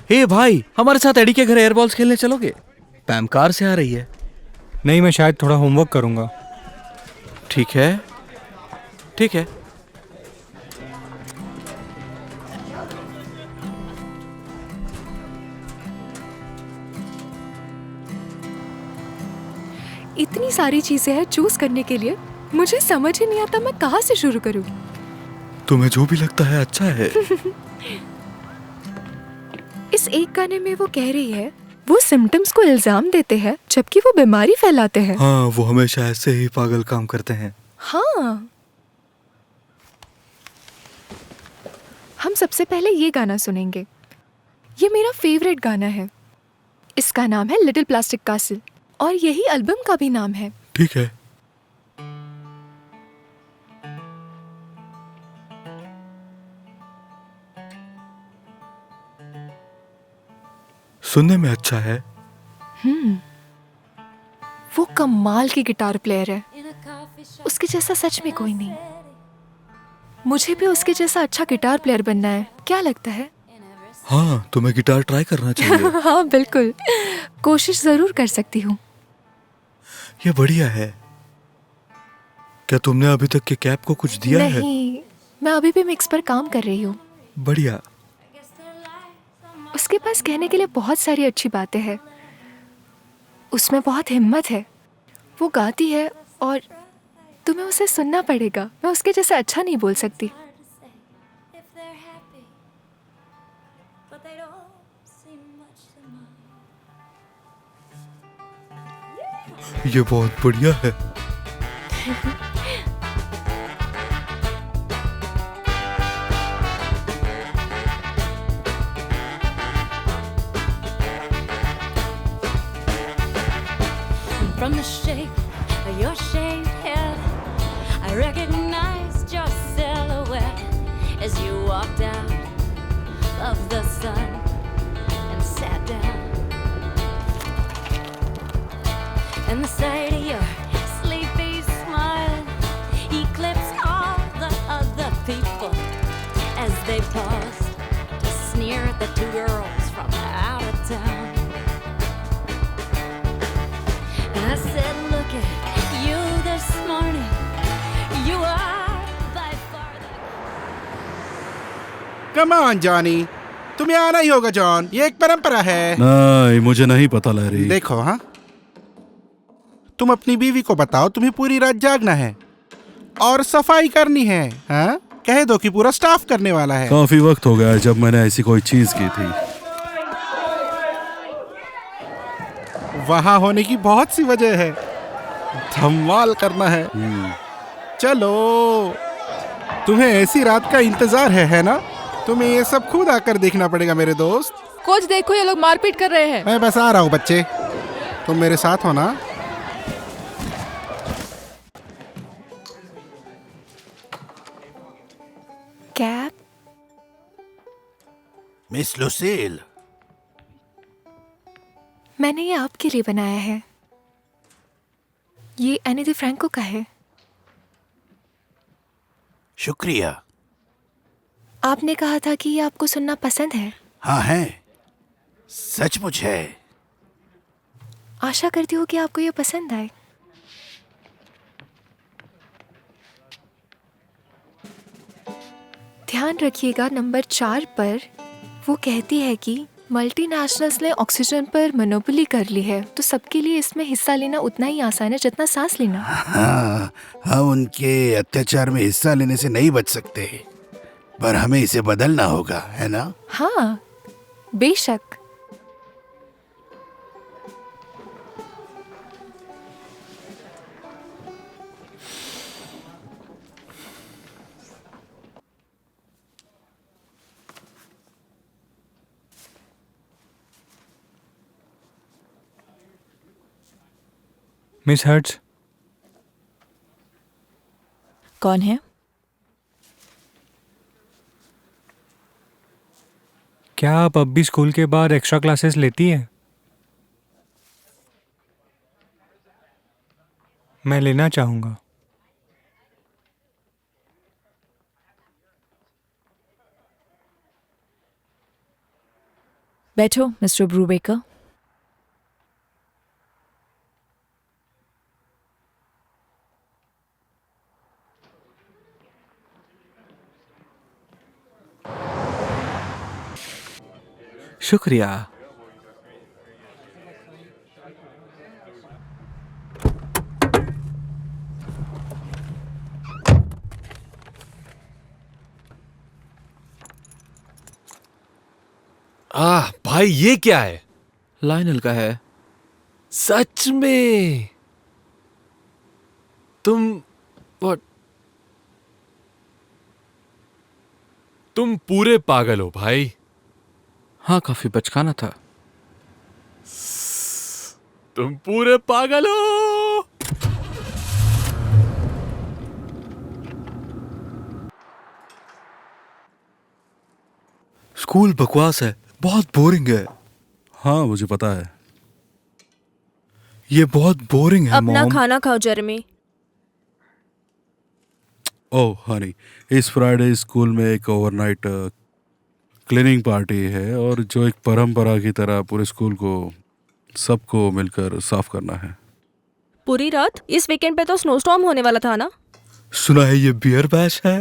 हे भाई, हमारे साथ एडी के घर एयरबॉल्स खेलने चलोगे? पैम कार से आ रही है। नहीं, मैं शायद थोड़ा होमवर्क करूंगा। ठीक है, ठीक है। इतनी सारी चीजें हैं चूज करने के लिए, मुझे समझ ही नहीं आता मैं कहाँ से शुरू करूँ। तुम्हें जो भी लगता है अच्छा है। इस एक गाने में वो कह रही है वो सिम्टम्स को इल्जाम देते हैं जबकि वो बीमारी फैलाते हैं। हाँ, वो हमेशा ऐसे ही पागल काम करते हैं। हाँ, हम सबसे पहले ये गाना सुनेंगे। ये मेरा फेवरेट गाना है। इसका नाम है लिटिल प्लास्टिक कासल और यही एल्बम का भी नाम है। ठीक है। सुनने में अच्छा है। वो कमाल की गिटार प्लेयर है, उसके जैसा सच में कोई नहीं। मुझे भी उसके जैसा अच्छा गिटार प्लेयर बनना है, क्या लगता है? हाँ, तुम्हें गिटार ट्राई करना चाहिए। हाँ बिल्कुल, कोशिश जरूर कर सकती हूँ। ये बढ़िया है। क्या तुमने अभी तक के कैप को कुछ दिया है? नहीं, मैं अभी भी मिक्स पर काम कर रही हूँ। बढ़िया। उसके पास कहने के लिए बहुत सारी अच्छी बातें हैं। उसमें बहुत हिम्मत है वो गाती है और तुम्हें उसे सुनना पड़ेगा। मैं उसके जैसे अच्छा नहीं बोल सकती। ये बहुत बढ़िया है। From the shape of your shaved head, I recognized your silhouette as you walked out of the sun and sat down. And the sight of your sleepy smile eclipsed all the other people as they paused to sneer at the two girls from out of town. I said, look at you this morning. You are by far the... come on Johnny, तुम्हें आना ही होगा जॉन, ये एक परंपरा है। नहीं, मुझे नहीं पता लैरी। देखो हाँ, तुम अपनी बीवी को बताओ तुम्हें पूरी रात जागना है और सफाई करनी है। हाँ, कह दो कि पूरा स्टाफ करने वाला है। काफी वक्त हो गया है जब मैंने ऐसी कोई चीज की थी। वहां होने की बहुत सी वजह है, धमाल करना है। चलो, तुम्हें ऐसी रात का इंतजार है ना? तुम्हें ये सब खुद आकर देखना पड़ेगा मेरे दोस्त। कोच देखो, ये लोग मारपीट कर रहे हैं। मैं बस आ रहा हूँ बच्चे, तुम मेरे साथ हो ना? कैप, मिस लुसील, मैंने ये आपके लिए बनाया है। ये एनी दी फ्रैंको का है। शुक्रिया। आपने कहा था कि ये आपको सुनना पसंद है। हाँ है, सचमुच है। आशा करती हूँ कि आपको ये पसंद आए। ध्यान रखिएगा, नंबर 4 पर वो कहती है कि मल्टीनेशनल्स ने ऑक्सीजन पर मोनोपोली कर ली है, तो सबके लिए इसमें हिस्सा लेना उतना ही आसान है जितना सांस लेना। हाँ, हम उनके अत्याचार में हिस्सा लेने से नहीं बच सकते, पर हमें इसे बदलना होगा, है ना? हाँ, बेशक। Miss hurts. कौन है? क्या आप अब भी स्कूल के बाद एक्स्ट्रा क्लासेस लेती हैं? मैं लेना चाहूँगा। बैठो मिस्टर ब्रूबेकर। शुक्रिया। भाई ये क्या है? लाइनल का है। सच में? तुम पूरे पागल हो भाई। हाँ, काफी बचकाना था। तुम पूरे पागल हो। स्कूल बकवास है, बहुत बोरिंग है। हाँ, मुझे पता है। ये बहुत बोरिंग है। अपना मॉम, खाना खाओ जेरेमी। ओह हनी, इस फ्राइडे स्कूल में एक ओवरनाइट क्लीनिंग पार्टी है और जो एक परंपरा की तरह पूरे स्कूल को सबको मिलकर साफ करना है। पूरी रात? इस वीकेंड पे तो स्नोस्टॉर्म होने वाला था ना? सुना है ये बियर बैश है।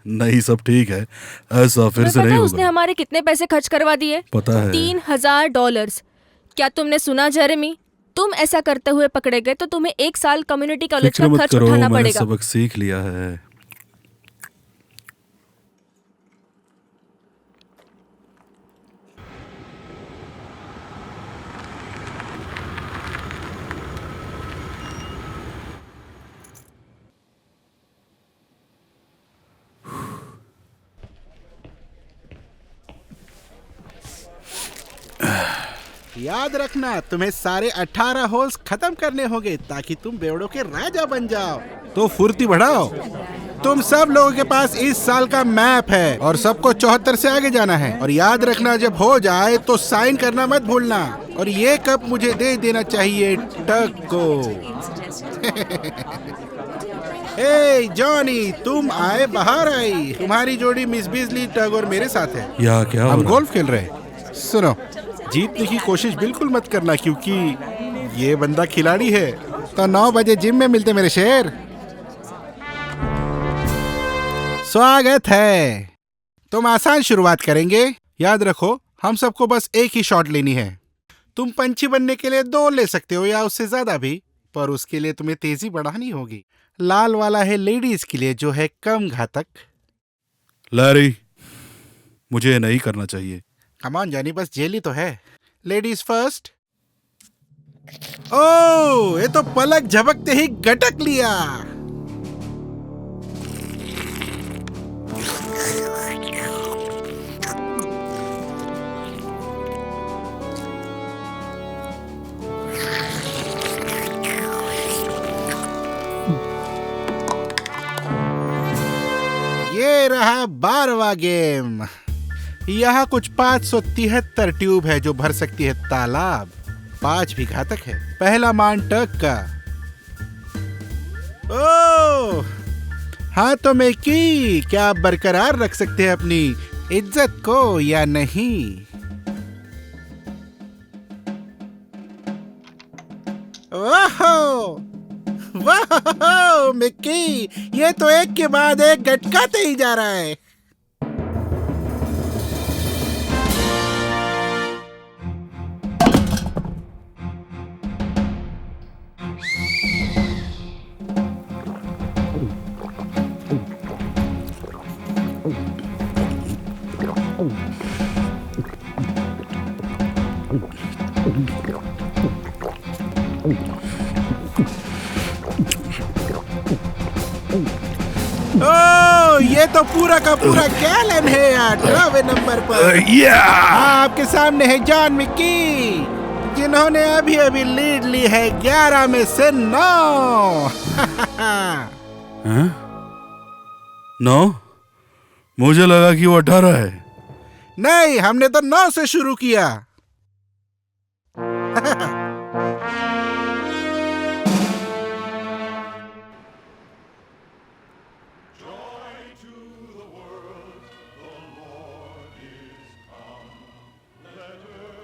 नहीं, सब ठीक है, ऐसा फिर से नहीं उसने होगा। हमारे कितने पैसे खर्च करवा दिए? पता है। $3000। क्या तुमने सुना जेरेमी? तुम ऐसा करते हुए पकड़े गए तो तुम्हें 1 साल कम्युनिटी कॉलेज फिक्र का मत खर्च करो, उठाना मैंने पड़ेगा। सबक सीख लिया है। याद रखना, तुम्हें सारे 18 होल्स खत्म करने होंगे ताकि तुम बेवड़ों के राजा बन जाओ। तो फुर्ती बढ़ाओ। तुम सब लोगों के पास इस साल का मैप है और सबको 74 से आगे जाना है। और याद रखना, जब हो जाए तो साइन करना मत भूलना। और ये कप मुझे दे देना चाहिए टक को। हे जॉनी, तुम आए बाहर आई। तुम्हारी जोड़ी मिस बिजली, टग और मेरे साथ है। या क्या हम गोल्फ खेल रहे हैं। सुनो, जीतने की कोशिश बिल्कुल मत करना क्योंकि ये बंदा खिलाड़ी है। तो 9 बजे जिम में मिलते मेरे शेर। स्वागत है। तुम आसान शुरुआत करेंगे। याद रखो, हम सबको बस एक ही शॉट लेनी है। तुम पंछी बनने के लिए 2 ले सकते हो या उससे ज्यादा भी, पर उसके लिए तुम्हें तेजी बढ़ानी होगी। लाल वाला है लेडीज के लिए, जो है कम घातक। लैरी, मुझे नहीं करना चाहिए। कम ऑन जॉनी, बस जेली तो है। Ladies first. ओह, ये तो पलक झपकते ही गटक लिया। ये रहा 12वां गेम। यहाँ कुछ 573 ट्यूब है जो भर सकती है तालाब। 5 भी घातक है। पहला मान टक का। ओह, हाथों में की। क्या आप बरकरार रख सकते हैं अपनी इज्जत को या नहीं? वाह वाह मिक्की, ये तो एक के बाद एक गटकाते ही जा रहा है। ओह, ये तो पूरा का पूरा गैलन है यार। 12वें नंबर पर आपके सामने है जॉन मिक्की, जिन्होंने अभी अभी लीड ली है 11 में से 9। 9? मुझे लगा कि वो 18 है। नहीं, हमने तो 9 से शुरू किया।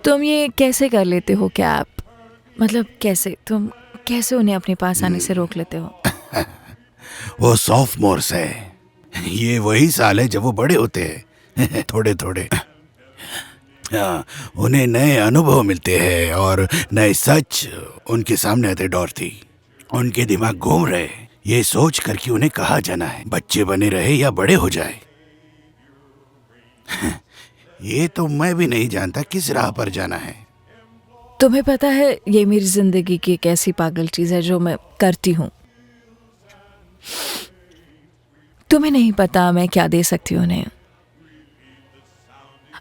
तुम ये कैसे कर लेते हो कैप? मतलब कैसे तुम कैसे उन्हें अपने पास आने से रोक लेते हो? वो सॉफ्टमोर्स है। ये वही साल है जब वो बड़े होते हैं। थोड़े थोड़े उन्हें नए अनुभव मिलते हैं और नए सच उनके सामने आते। डॉर्थी, उनके दिमाग घूम रहे ये सोच कर कि उन्हें कहाँ जाना है, बच्चे बने रहे या बड़े हो जाए। ये तो मैं भी नहीं जानता किस राह पर जाना है। तुम्हें पता है, ये मेरी जिंदगी की एक ऐसी पागल चीज है जो मैं करती हूँ। तुम्हें नहीं पता मैं क्या दे सकती हूँ उन्हें,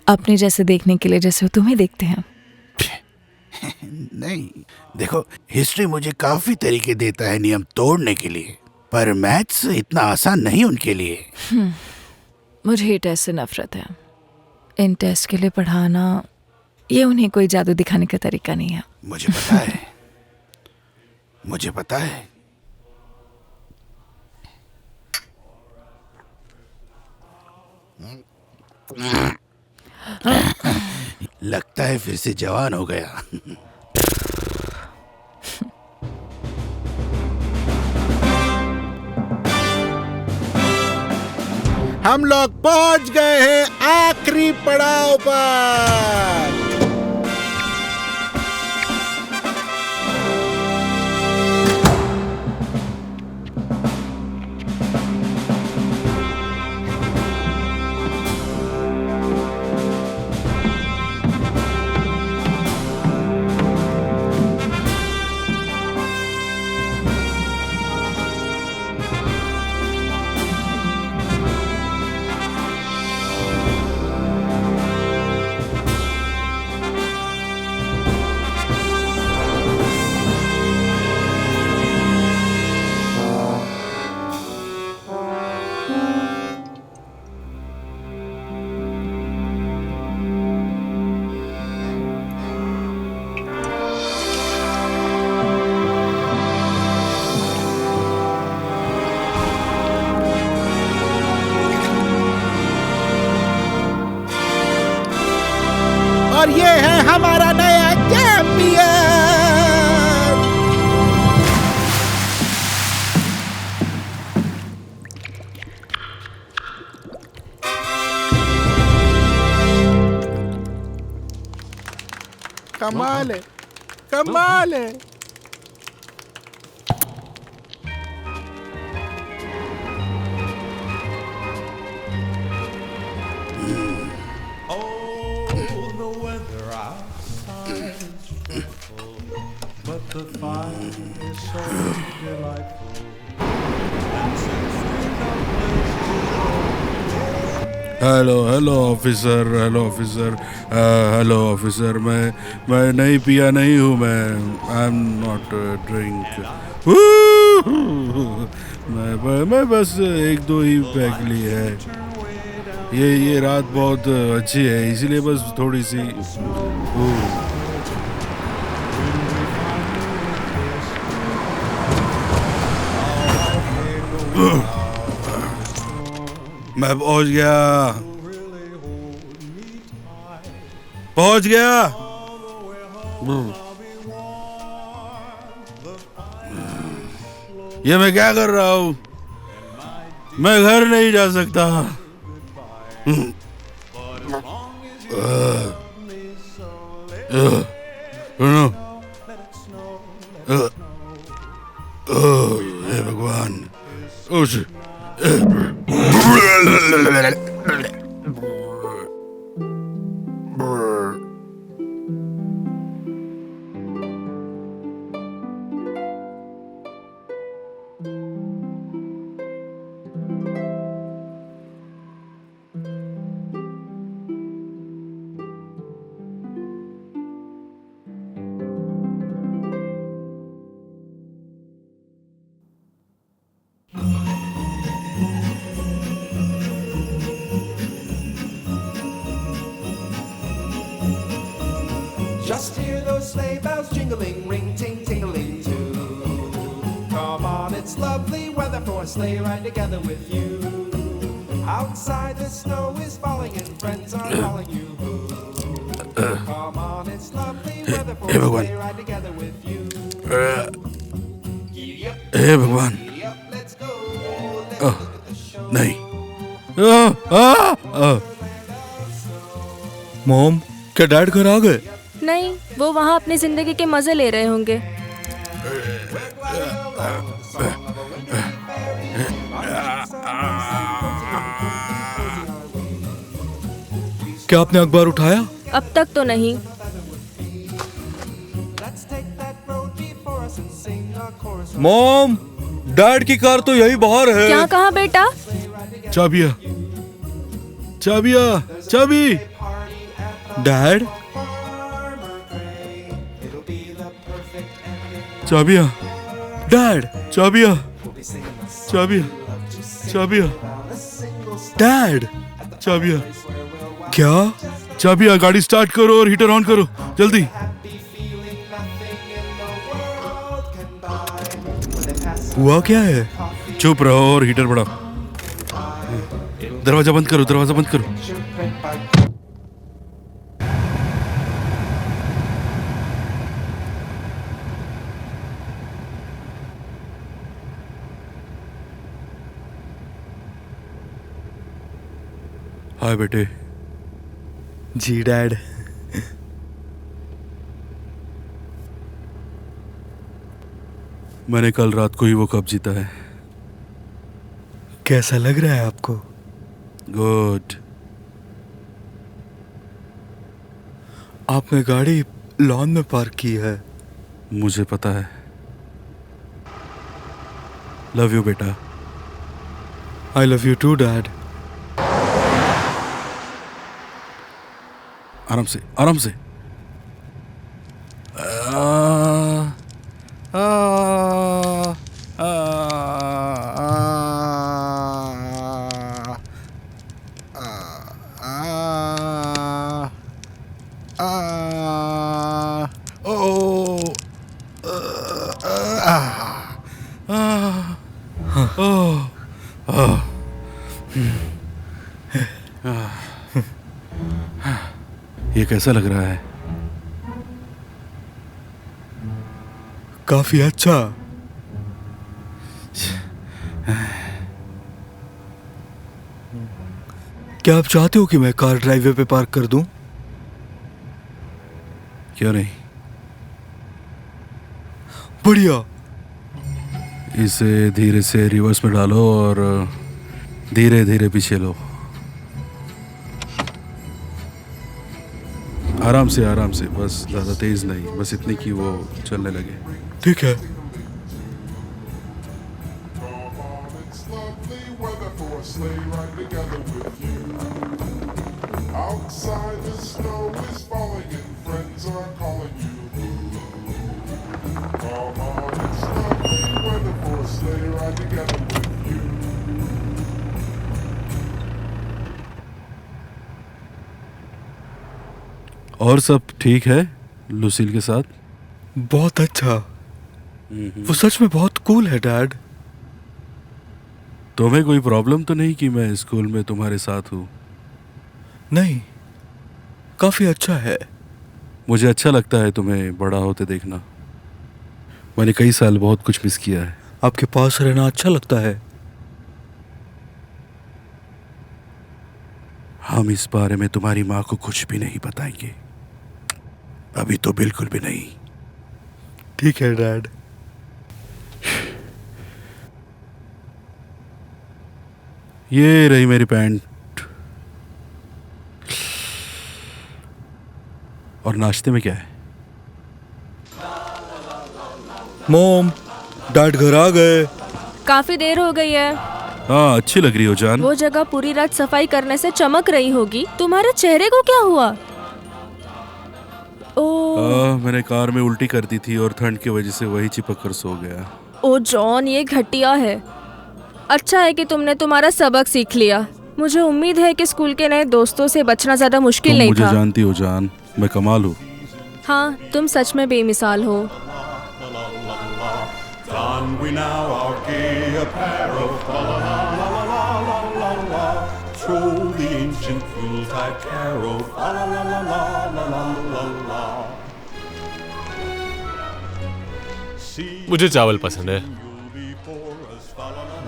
अपने जैसे देखने के लिए जैसे वो तुम्हें देखते हैं। नहीं, देखो, हिस्ट्री मुझे काफी तरीके देता है नियम तोड़ने के लिए, पर मैथ्स इतना आसान नहीं उनके लिए। मुझे ये टेस्ट से नफरत है। इन टेस्ट के लिए पढ़ाना, ये उन्हें कोई जादू दिखाने का तरीका नहीं है। मुझे पता है, मुझे पता है। लगता है फिर से जवान हो गया। हम लोग पहुंच गए हैं आखिरी पड़ाव पर। कमाल है, कमाल है। Hello hello officer, hello officer, hello officer. मैं नहीं पिया नहीं हूँ, आई एम नॉट ड्रिंक। मैं बस एक दो ही पैक ली है। ये रात बहुत अच्छी है, इसीलिए बस थोड़ी सी। मैं पहुंच गया। ये मैं क्या कर रहा हूँ? मैं घर नहीं जा सकता। हे भगवान। Just hear those sleigh bells jingling, ring, ting, tingling too. Come on, it's lovely weather for a sleigh ride together with you. Outside the snow is falling and friends are calling you. Come on, it's lovely weather for a sleigh ride together with you. हे भगवान। नहीं। मॉम, क्या डैड घर आ गए? नहीं, वो वहाँ अपनी जिंदगी के मजे ले रहे होंगे। क्या आपने अखबार उठाया? अब तक तो नहीं। मॉम, डैड की कार तो यही बाहर है। क्या कहा बेटा? चाबिया, चाबी। डैड, चाबिया। डैड, चाबिया। डैड, चाबिया। क्या? चाबिया, गाड़ी स्टार्ट करो और हीटर ऑन करो, जल्दी। हुआ क्या है? चुप रहो और हीटर बढ़ाओ। दरवाजा बंद करो। हाय बेटे। जी डैड। मैंने कल रात को ही वो कप जीता है। कैसा लग रहा है आपको? गुड। आपने गाड़ी लॉन में पार्क की है। मुझे पता है। लव यू बेटा। I love you too dad. आराम से। ये कैसा लग रहा है? काफी अच्छा। क्या आप चाहते हो कि मैं कार ड्राइववे पे पार्क कर दूं? क्यों नहीं? बढ़िया। इसे धीरे से रिवर्स में डालो और धीरे धीरे पीछे लो। आराम से, बस ज़्यादा तेज नहीं, बस इतनी कि वो चलने लगे। ठीक है। और सब ठीक है लुसील के साथ? बहुत अच्छा। वो सच में बहुत कूल है डैड। तुम्हें कोई प्रॉब्लम तो नहीं कि मैं स्कूल में तुम्हारे साथ हूँ? नहीं, काफी अच्छा है। मुझे अच्छा लगता है तुम्हें बड़ा होते देखना। मैंने कई साल बहुत कुछ मिस किया है। आपके पास रहना अच्छा लगता है। हम इस बारे में तुम्हारी माँ को कुछ भी नहीं बताएंगे, अभी तो बिल्कुल भी नहीं। ठीक है डैड। ये रही मेरी पैंट। और नाश्ते में क्या है? मॉम, डैड घर आ गए। काफी देर हो गई है। हाँ, अच्छी लग रही हो जान। वो जगह पूरी रात सफाई करने से चमक रही होगी। तुम्हारे चेहरे को क्या हुआ? मैंने कार में उल्टी कर दी थी और ठंड की वजह से वही चिपक कर सो गया। ओ जॉन, ये घटिया है। अच्छा है कि तुमने तुम्हारा सबक सीख लिया। मुझे उम्मीद है कि स्कूल के नए दोस्तों से बचना ज्यादा मुश्किल नहीं था। मुझे जानती हो जान, मैं कमाल हूँ। हाँ, तुम सच में बेमिसाल हो। Don we now our gay apparel, la la la la la la la la la. Throw the ancient Yuletide carol, la la la la la la la la. मुझे चावल पसंद है।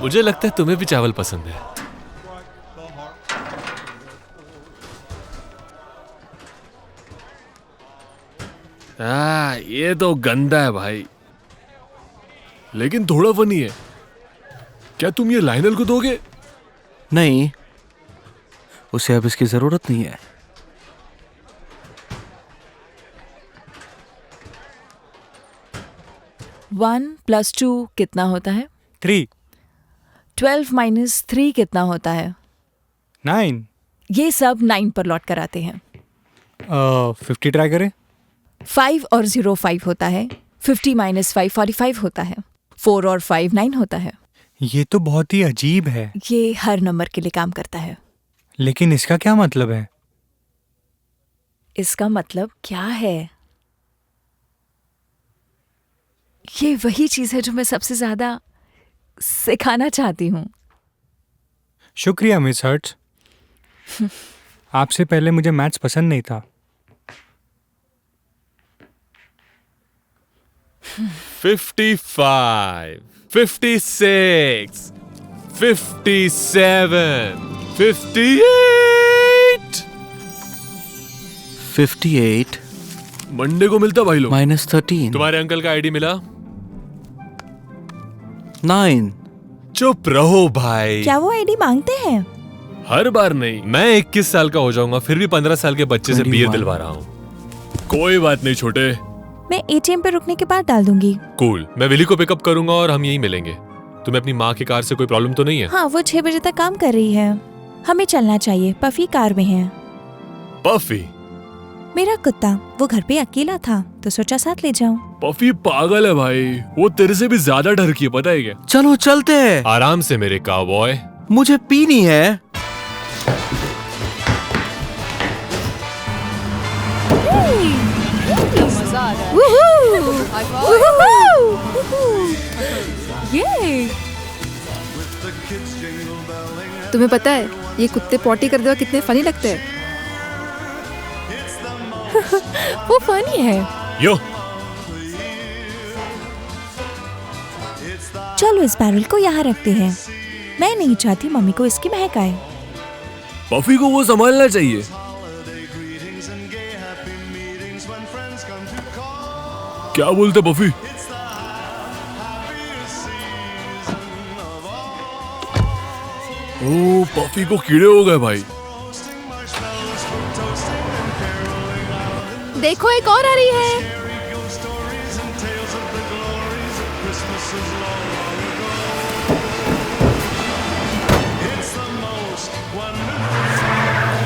मुझे लगता है तुम्हें भी चावल पसंद है। ये तो गंदा है भाई, लेकिन थोड़ा फनी है। क्या तुम ये लाइनल को दोगे? नहीं, उसे अब इसकी जरूरत नहीं है। वन प्लस 2 कितना होता है? 3। 12 माइनस 3 कितना होता है? 9। ये सब 9 पर लौट कर आते हैं। 50 ट्राई करें। 5 और 0 5 होता है। 50 माइनस 5 45 होता है। 4 और 5 9 होता है। ये तो बहुत ही अजीब है। ये हर नंबर के लिए काम करता है। लेकिन इसका क्या मतलब है? इसका मतलब क्या है? ये वही चीज है जो मैं सबसे ज्यादा सिखाना चाहती हूँ। शुक्रिया मिस हर्ट्स। आपसे पहले मुझे मैथ्स पसंद नहीं था। 55, 56, 57, 58। 58 मंडे को मिलता भाई लोग। -13। तुम्हारे अंकल का आईडी मिला? 9। चुप रहो भाई। क्या वो आईडी मांगते हैं? हर बार नहीं। मैं 21 साल का हो जाऊंगा फिर भी 15 साल के बच्चे से बियर दिलवा रहा हूँ। कोई बात नहीं छोटे, मैं एटीएम पे रुकने के बाद डाल दूंगी। कूल। मैं विली को पिकअप करूंगा और हम यहीं मिलेंगे। तुम्हें अपनी माँ की कार से कोई प्रॉब्लम तो नहीं है? हाँ, वो 6 बजे तक काम कर रही है। हमें चलना चाहिए। पफी कार में है। पफी? मेरा कुत्ता। वो घर पे अकेला था तो सोचा साथ ले जाऊं। पफी पागल है भाई, वो तेरे से भी ज्यादा डर की है, पता है क्या? चलो चलते हैं। आराम से मेरे काउबॉय। मुझे पीनी है। मजा आ रहा है। ये तुम्हें पता है ये कुत्ते पॉटी करते हुए कितने फनी लगते हैं? वो फनी है। यो, चलो इस बैरल को यहाँ रखते हैं। मैं नहीं चाहती मम्मी को इसकी महक आए। पफी को वो संभालना चाहिए। क्या बोलते बफी? ओ, पफी को कीड़े हो गए भाई। देखो एक और आ रही है।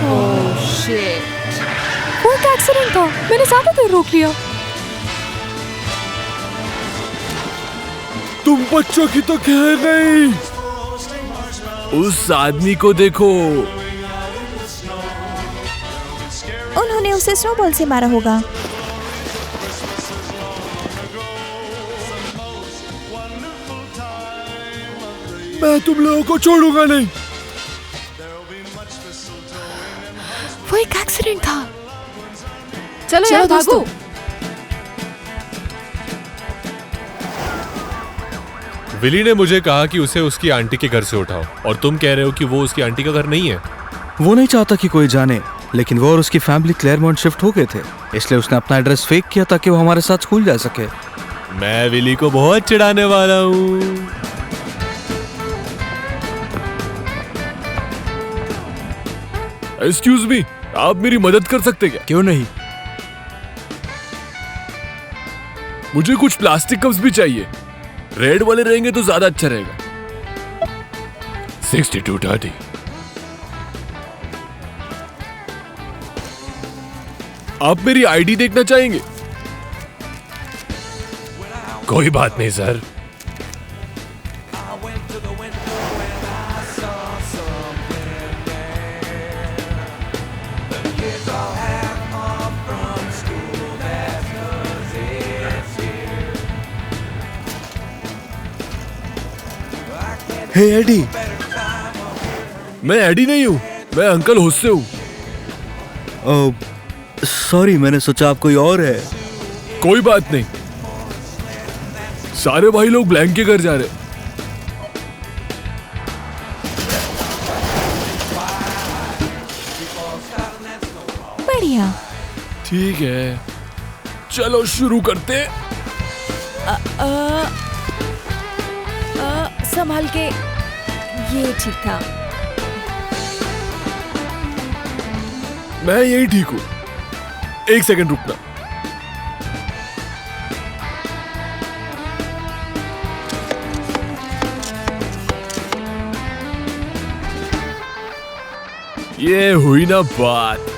Oh shit. वो एक एक्सीडेंट था, मैंने ज्यादा देर रोक लिया। तुम बच्चों की तो खैर नहीं। उस आदमी को देखो। उन्होंने उसे स्नोबॉल से मारा होगा। मैं तुम लोगों को छोड़ूंगा नहीं। वो एक एक्सीडेंट था। चलो यार भागो। विली ने मुझे कहा कि उसे उसकी आंटी के घर से उठाओ, और तुम कह रहे हो कि वो उसकी आंटी का घर नहीं है। वो नहीं चाहता कि कोई जाने, लेकिन वो और उसकी फैमिली क्लेयरमॉन्ट शिफ्ट हो गए थे, इसलिए उसने अपना एड्रेस फेक किया ताकि वो हमारे साथ स्कूल जा सके। मैं विली को बहुत चिढ़ाने वाला हूँ। एक्सक्यूज मी, आप मेरी मदद कर सकते क्या? क्यों नहीं? मुझे कुछ प्लास्टिक कप्स भी चाहिए। रेड वाले रहेंगे तो ज्यादा अच्छा रहेगा। 6230। आप मेरी आईडी देखना चाहेंगे? कोई बात नहीं सर। हे एडी। मैं एडी नहीं हूँ, मैं अंकल होस्ट से हूँ। सॉरी, मैंने सोचा आप कोई और है। कोई बात नहीं, सारे भाई लोग ब्लैंक के घर जा रहे। बढ़िया। ठीक है, चलो शुरू करते। संभाल के। ये ठीक था। मैं यही ठीक हूँ। एक सेकंड रुकना। ये हुई ना बात।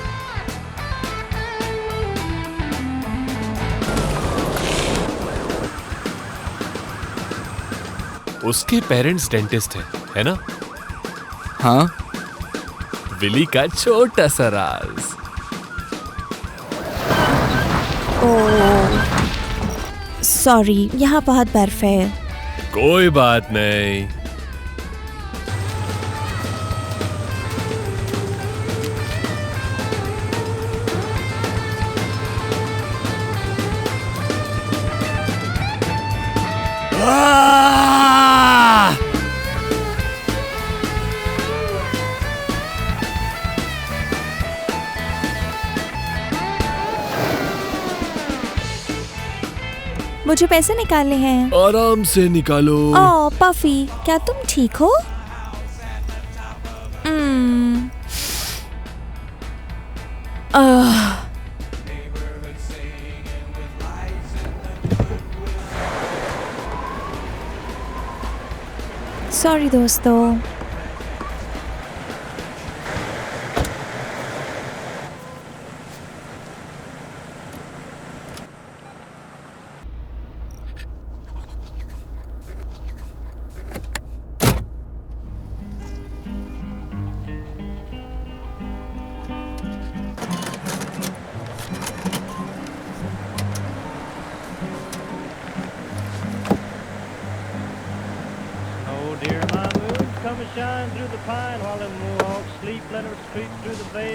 उसके पेरेंट्स डेंटिस्ट है ना? हाँ। विली का छोटा सा राज। सॉरी, यहाँ बहुत बर्फ है। कोई बात नहीं। मुझे पैसे निकालने हैं। आराम से निकालो। ओह पफी, क्या तुम ठीक हो? सॉरी दोस्तों।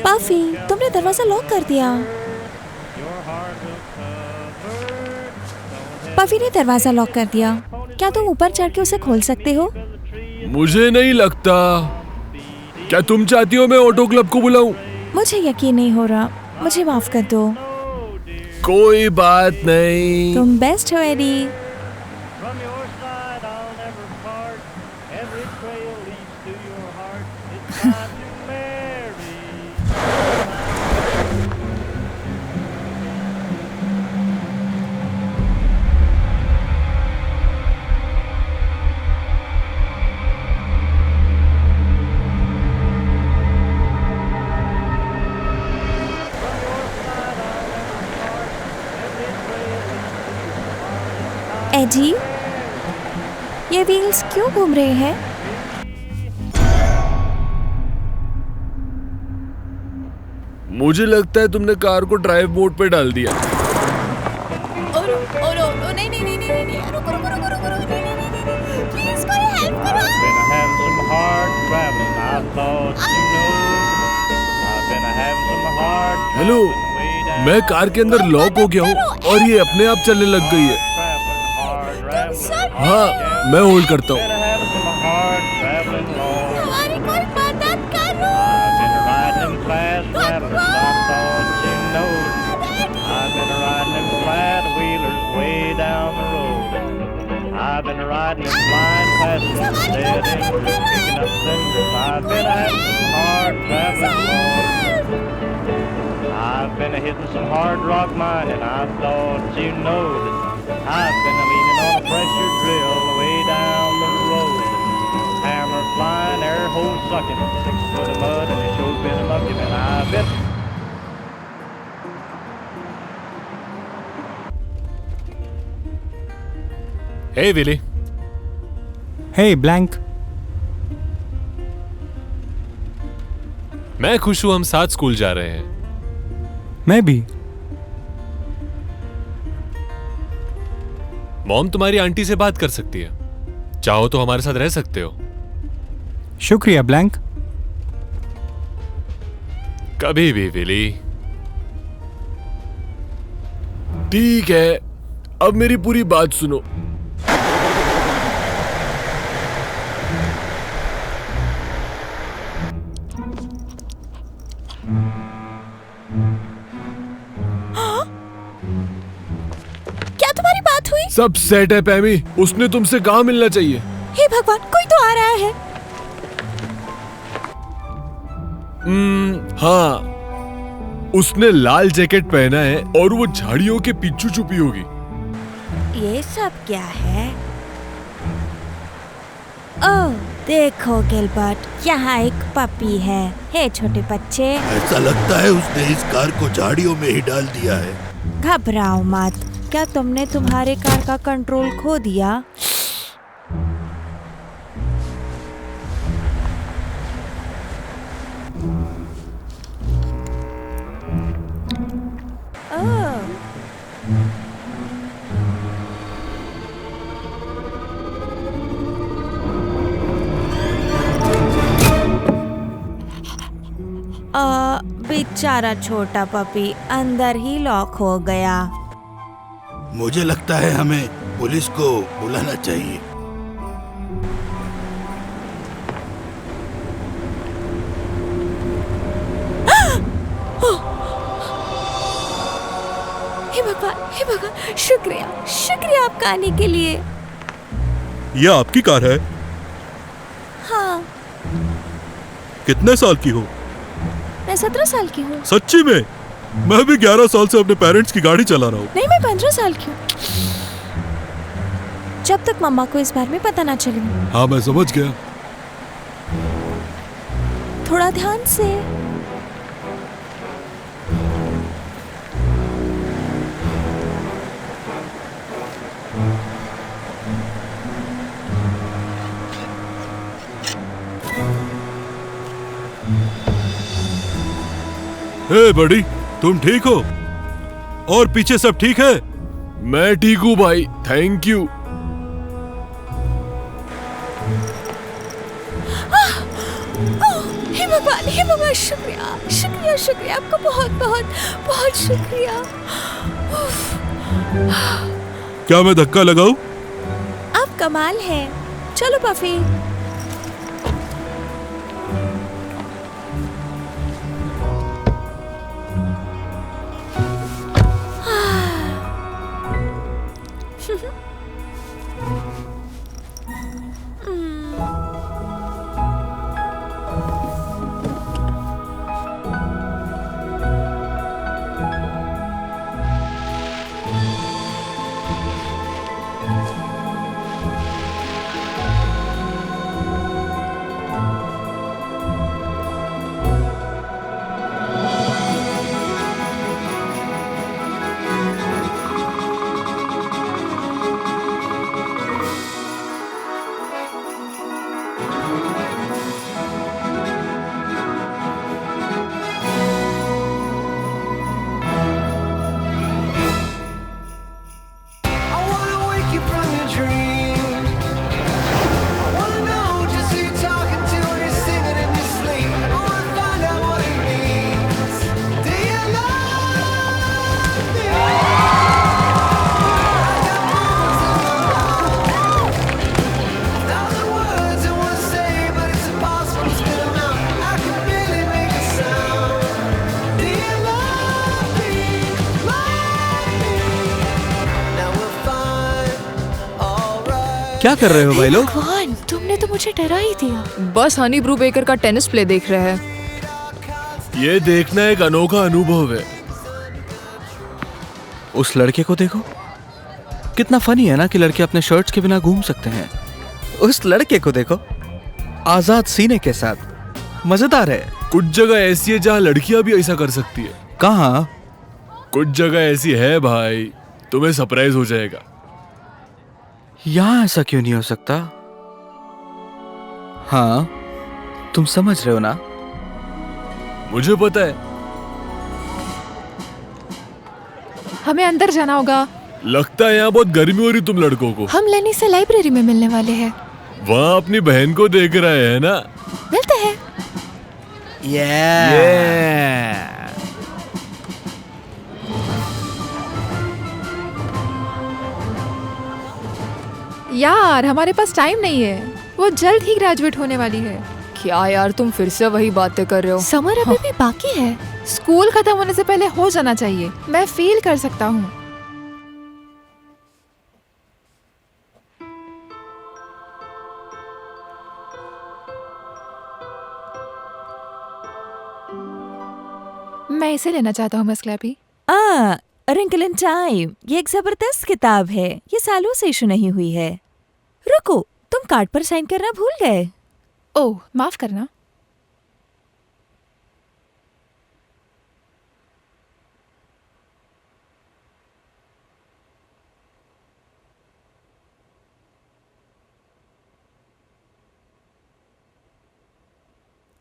पाफी, तुमने दरवाजा लॉक कर दिया। पाफी ने दरवाजा लॉक कर दिया। क्या तुम ऊपर चढ़ के उसे खोल सकते हो? मुझे नहीं लगता। क्या तुम चाहती हो मैं ऑटो क्लब को बुलाऊं? मुझे यकीन नहीं हो रहा। मुझे माफ कर दो। कोई बात नहीं। तुम बेस्ट हो AD. From your side, I'll never part. Every trail leads to your heart. It's time to marry. Eddie, ये व्हील्स क्यों घूम रहे हैं? मुझे लगता है तुमने कार को ड्राइव मोड पे डाल दिया। Been having some hard traveling. I thought you know. I've been having some hard hello, मैं कार के अंदर लॉक हो गया हूँ और ये अपने आप चलने लग गई है। हाँ, मैं होल्ड करता हूँ। हमारी कोई मदद करो। I've been riding them fast rattlers. I thought you know. I've been riding them flat wheelers way down the road. I've been riding them flying passengers dead in picking up cinders. I've been having some hard traveling. I've been hitting some hard rock mining. I thought you know that I've been leaning on a pressure drill way down the road. Hammer flying, air hole sucking, 6 foot of mud, and it's sure been a mucking, and I've been. Hey Willy. Hey Blank. मैं खुश हूँ हम साथ स्कूल जा रहे हैं। मैं भी। मॉम तुम्हारी आंटी से बात कर सकती है, चाहो तो हमारे साथ रह सकते हो। शुक्रिया ब्लैंक। कभी भी विली। ठीक है, अब मेरी पूरी बात सुनो। सब सेट है पैमी, उसने तुमसे कहाँ मिलना चाहिए। हे भगवान, कोई तो आ रहा है। हाँ, उसने लाल जैकेट पहना है और वो झाड़ियों के पीछे छुपी होगी। ये सब क्या है? ओह, देखो गिलबर्ट, यहाँ एक पपी है। हे छोटे बच्चे। ऐसा लगता है उसने इस कार को झाड़ियों में ही डाल दिया है। घबराओ मत, क्या तुमने तुम्हारे कार का कंट्रोल खो दिया? बेचारा छोटा पपी अंदर ही लॉक हो गया। मुझे लगता है हमें पुलिस को बुलाना चाहिए। हे भगवान, शुक्रिया, शुक्रिया आपका आने के लिए। ये आपकी कार है? हाँ। कितने साल की हो? मैं 17 साल की हूँ। सच्ची में? मैं भी 11 साल से अपने पेरेंट्स की गाड़ी चला रहा हूँ। नहीं, मैं 15 साल की हूँ। जब तक मम्मा को इस बारे में पता ना चले। हाँ, मैं समझ गया। थोड़ा ध्यान से। हे बड़ी, तुम ठीक हो? और पीछे सब ठीक है? मैं ठीक हूँ भाई, थैंक यू। हे भगवान, शुक्रिया, शुक्रिया, शुक्रिया आपका, बहुत बहुत बहुत शुक्रिया। क्या मैं धक्का लगाऊं? आप कमाल है। चलो पफी। क्या कर रहे हो भाई लोग? भगवान, तुमने तो मुझे डरा ही दिया। बस हनी ब्रू बेकर का टेनिस प्ले देख रहे हैं। ये देखना एक अनोखा अनुभव है। उस लड़के को देखो, कितना फनी है ना कि लड़के अपने शर्ट्स के बिना घूम सकते हैं। उस लड़के को देखो, आजाद सीने के साथ, मजेदार है। कुछ जगह ऐसी है जहाँ लड़कियां भी ऐसा कर सकती है। कहाँ? कुछ जगह ऐसी है भाई, तुम्हें सरप्राइज हो जाएगा। यहाँ ऐसा क्यों नहीं हो सकता? हाँ, तुम समझ रहे हो ना? मुझे पता है। हमें अंदर जाना होगा। लगता है यहाँ बहुत गर्मी हो रही तुम लड़कों को। हम लेनी से लाइब्रेरी में मिलने वाले हैं। वहाँ अपनी बहन को देख रहे हैं ना? मिलते हैं। यार, हमारे पास टाइम नहीं है। वो जल्द ही ग्रेजुएट होने वाली है। क्या यार, तुम फिर से वही बातें कर रहे हो? समर अभी भी बाकी है। स्कूल खत्म होने से पहले हो जाना चाहिए। मैं फील कर सकता हूँ। मैं इसे लेना चाहता हूँ, मिस क्लैपी। रिंकल इन टाइम, ये एक जबरदस्त किताब है। ये सालों से इशू नहीं हुई है। रुको, तुम कार्ड पर साइन करना भूल गए। ओह, माफ करना।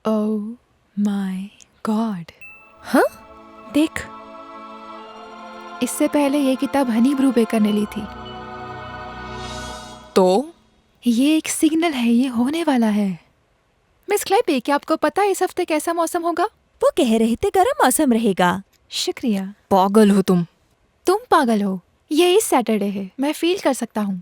Oh my God. हाँ? देख, इससे पहले ये किताब हनी ब्रू बेकर ने ली थी। तो ये एक सिग्नल है, ये होने वाला है। मिस क्लैपी, क्या आपको पता है इस हफ्ते कैसा मौसम होगा? वो कह रहे थे गर्म मौसम रहेगा। शुक्रिया। पागल हो तुम। तुम पागल हो। ये इस सैटरडे है, मैं फील कर सकता हूँ।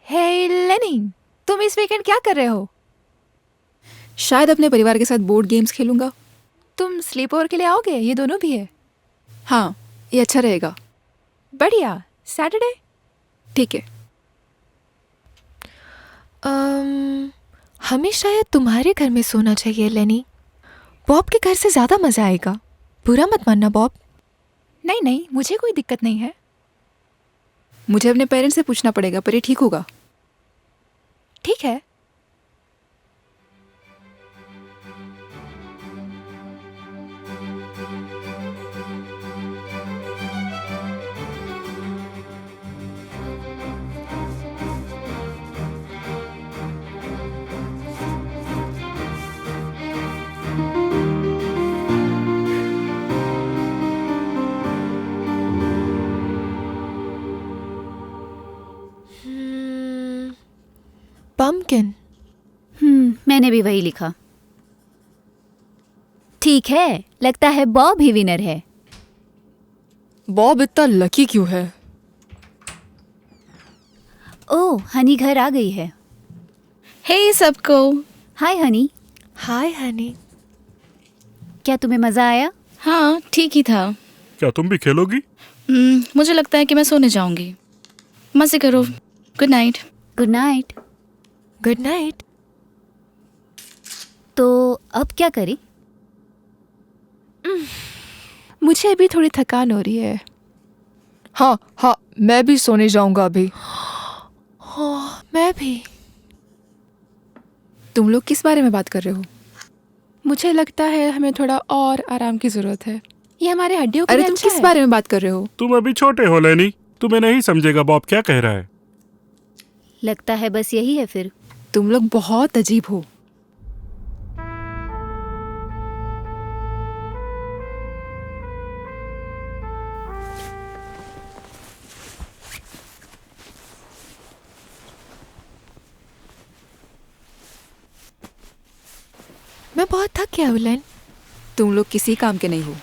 हे लेनी, तुम इस वीकेंड क्या कर रहे हो? शायद अपने परिवार के साथ बोर्ड गेम्स खेलूंगा। तुम स्लीप ओवर के लिए आओगे? ये दोनों भी है। हाँ, ये अच्छा रहेगा। बढ़िया। सैटरडे? ठीक है। हमें शायद तुम्हारे घर में सोना चाहिए लेनी। बॉब के घर से ज्यादा मजा आएगा। बुरा मत मानना बॉब। नहीं नहीं, मुझे कोई दिक्कत नहीं है। मुझे अपने पेरेंट्स से पूछना पड़ेगा, पर ये ठीक होगा। ठीक है। पम्पकिन। मैंने भी वही लिखा। ठीक है, लगता है बॉब ही विनर है। बॉब इतना लकी क्यों है? ओह, हनी घर आ गई है। हे सबको। हाय हनी। हाय हनी। क्या तुम्हें मजा आया? हाँ, ठीक ही था। क्या तुम भी खेलोगी? मुझे लगता है कि मैं सोने जाऊंगी। मजे करो। Good night. Good night. Good night. तो अब क्या करें? मुझे अभी थोड़ी थकान हो रही है। हाँ हाँ, मैं भी सोने जाऊंगा अभी। हाँ, मैं भी। तुम लोग किस बारे में बात कर रहे हो? मुझे लगता है हमें थोड़ा और आराम की जरूरत है। ये हमारे हड्डियों के अरे लिए तुम अच्छा किस है। बारे में बात कर रहे हो? तुम अभी छोटे हो लेनी, तुम्हें नहीं समझेगा बॉब क्या कह रहा है। लगता है बस यही है फिर। तुम लोग बहुत अजीब हो। मैं बहुत थक गया उलन। तुम लोग किसी काम के नहीं हो।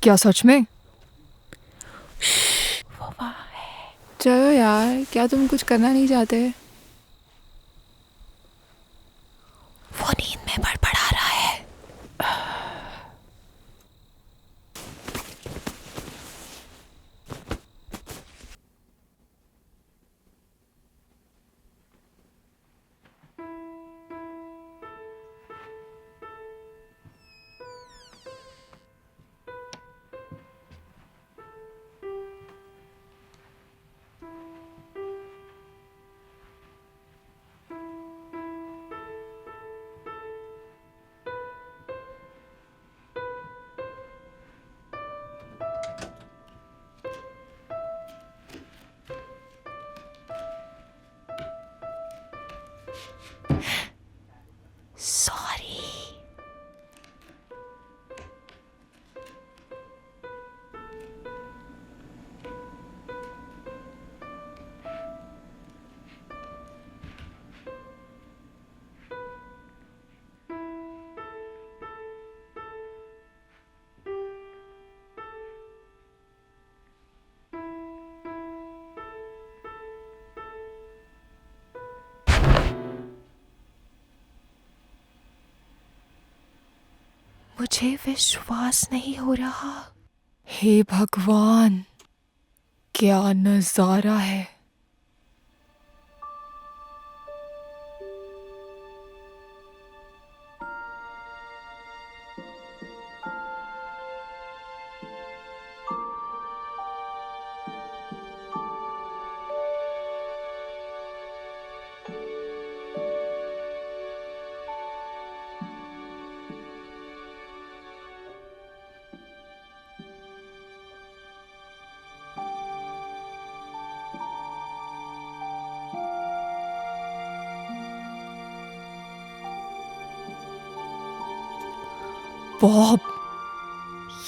क्या सच में? चलो यार, क्या तुम कुछ करना नहीं चाहते? वो नींद में बड़बड़ा रहा है। सॉरी। मुझे विश्वास नहीं हो रहा। हे भगवान, क्या नजारा है। बॉब,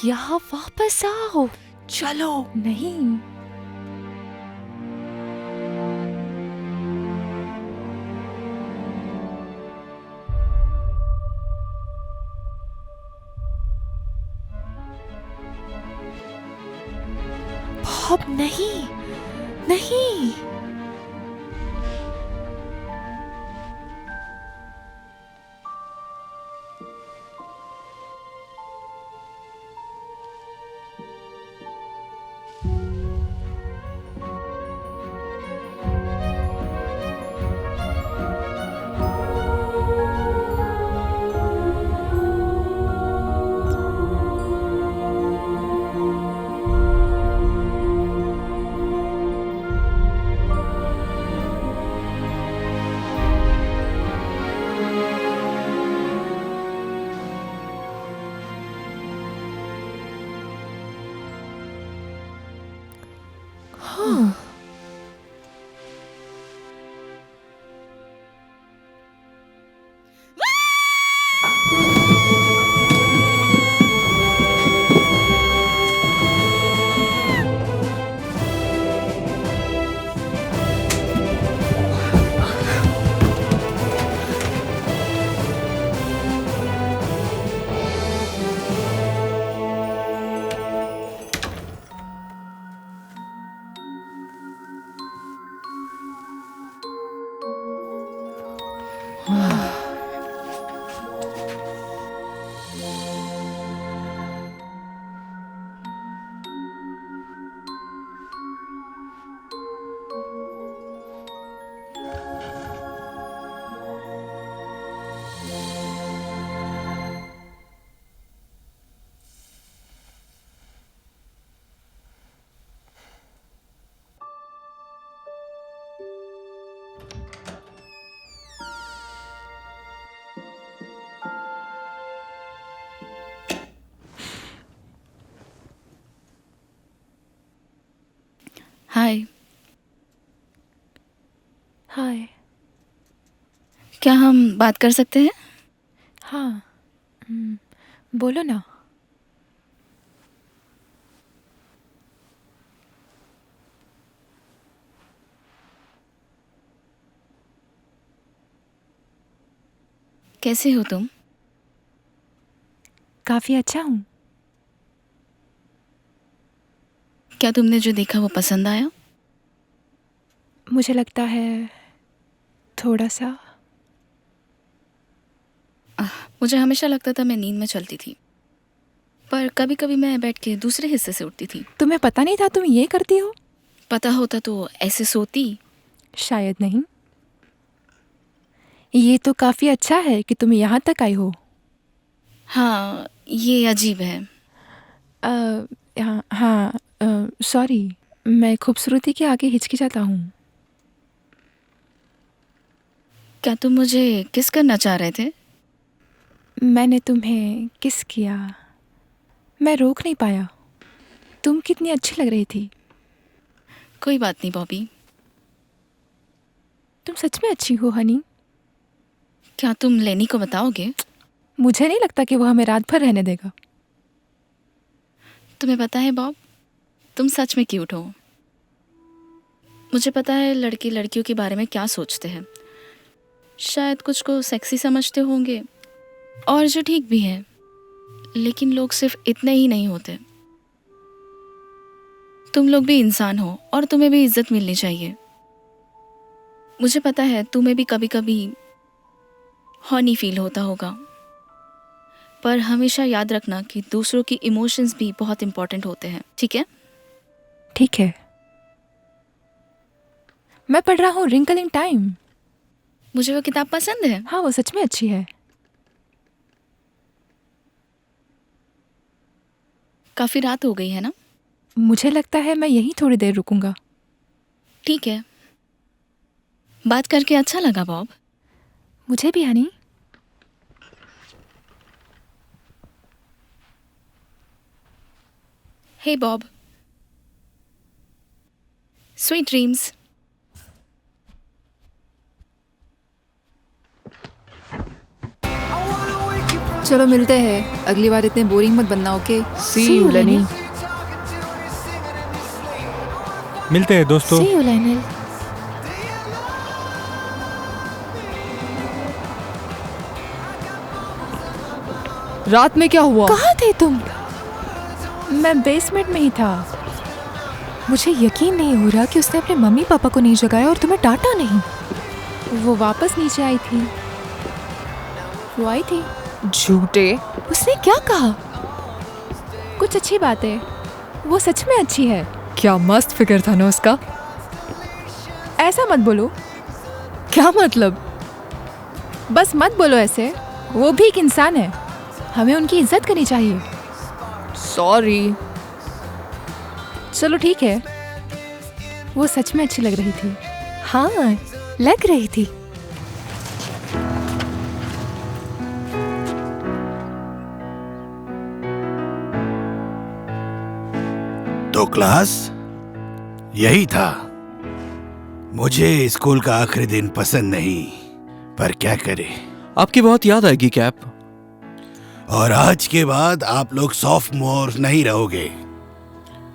यहाँ वापस आओ। चलो। नहीं। बॉब नहीं, नहीं। हाँ। हाय। हाय। क्या हम बात कर सकते हैं? हाँ। बोलो ना। कैसे हो तुम? काफी अच्छा हूँ। क्या तुमने जो देखा वो पसंद आया? मुझे लगता है थोड़ा सा। मुझे हमेशा लगता था मैं नींद में चलती थी, पर कभी कभी मैं बैठ के दूसरे हिस्से से उठती थी। तुम्हें पता नहीं था तुम ये करती हो? पता होता तो ऐसे सोती? शायद नहीं। ये तो काफी अच्छा है कि तुम यहाँ तक आई हो। हाँ, ये अजीब है। हाँ, सॉरी, मैं खूबसूरती के आगे हिचकिचाता हूँ। क्या तुम मुझे किस करना चाह रहे थे? मैंने तुम्हें किस किया, मैं रोक नहीं पाया। तुम कितनी अच्छी लग रही थी। कोई बात नहीं बॉबी। तुम सच में अच्छी हो हनी। क्या तुम लेनी को बताओगे? मुझे नहीं लगता कि वो हमें रात भर रहने देगा। तुम्हें पता है बॉब, तुम सच में क्यूट हो। मुझे पता है लड़के लड़कियों के बारे में क्या सोचते हैं। शायद कुछ को सेक्सी समझते होंगे, और जो ठीक भी है, लेकिन लोग सिर्फ इतने ही नहीं होते। तुम लोग भी इंसान हो और तुम्हें भी इज्जत मिलनी चाहिए। मुझे पता है तुम्हें भी कभी कभी हॉनी फील होता होगा, पर हमेशा याद रखना कि दूसरों की इमोशंस भी बहुत इंपॉर्टेंट होते हैं, ठीक है? ठीक है। मैं पढ़ रहा हूँ रिंकल इन टाइम। मुझे वो किताब पसंद है। हाँ, वो सच में अच्छी है। काफी रात हो गई है ना? मुझे लगता है मैं यहीं थोड़ी देर रुकूंगा। ठीक है, बात करके अच्छा लगा बॉब। मुझे भी हनी। हे बॉब, स्वीट ड्रीम्स। चलो मिलते हैं, अगली बार इतने बोरिंग मत बनना, ओके? सी यू लेनी। मिलते हैं दोस्तों। See you, Lionel. रात में क्या हुआ? कहाँ थे तुम? मैं बेसमेंट में ही था। मुझे यकीन नहीं हो रहा कि उसने अपने मम्मी पापा को नहीं जगाया और तुम्हें डांटा नहीं। वो वापस नीचे आई थी। वो आई थी। झूठे। उसने क्या कहा? कुछ अच्छी बात है। वो सच में अच्छी है। क्या मस्त फिगर था ना उसका। ऐसा मत बोलो। क्या मतलब? बस मत बोलो ऐसे। वो भी एक इंसान है, हमें उनकी इज्जत करनी चाहिए। सॉरी। चलो ठीक है। वो सच में अच्छी लग रही थी। हाँ, लग रही थी। तो क्लास यही था। मुझे स्कूल का आखिरी दिन पसंद नहीं, पर क्या करे। आपकी बहुत याद आएगी कैप। और आज के बाद आप लोग सॉफ्टमोर नहीं रहोगे,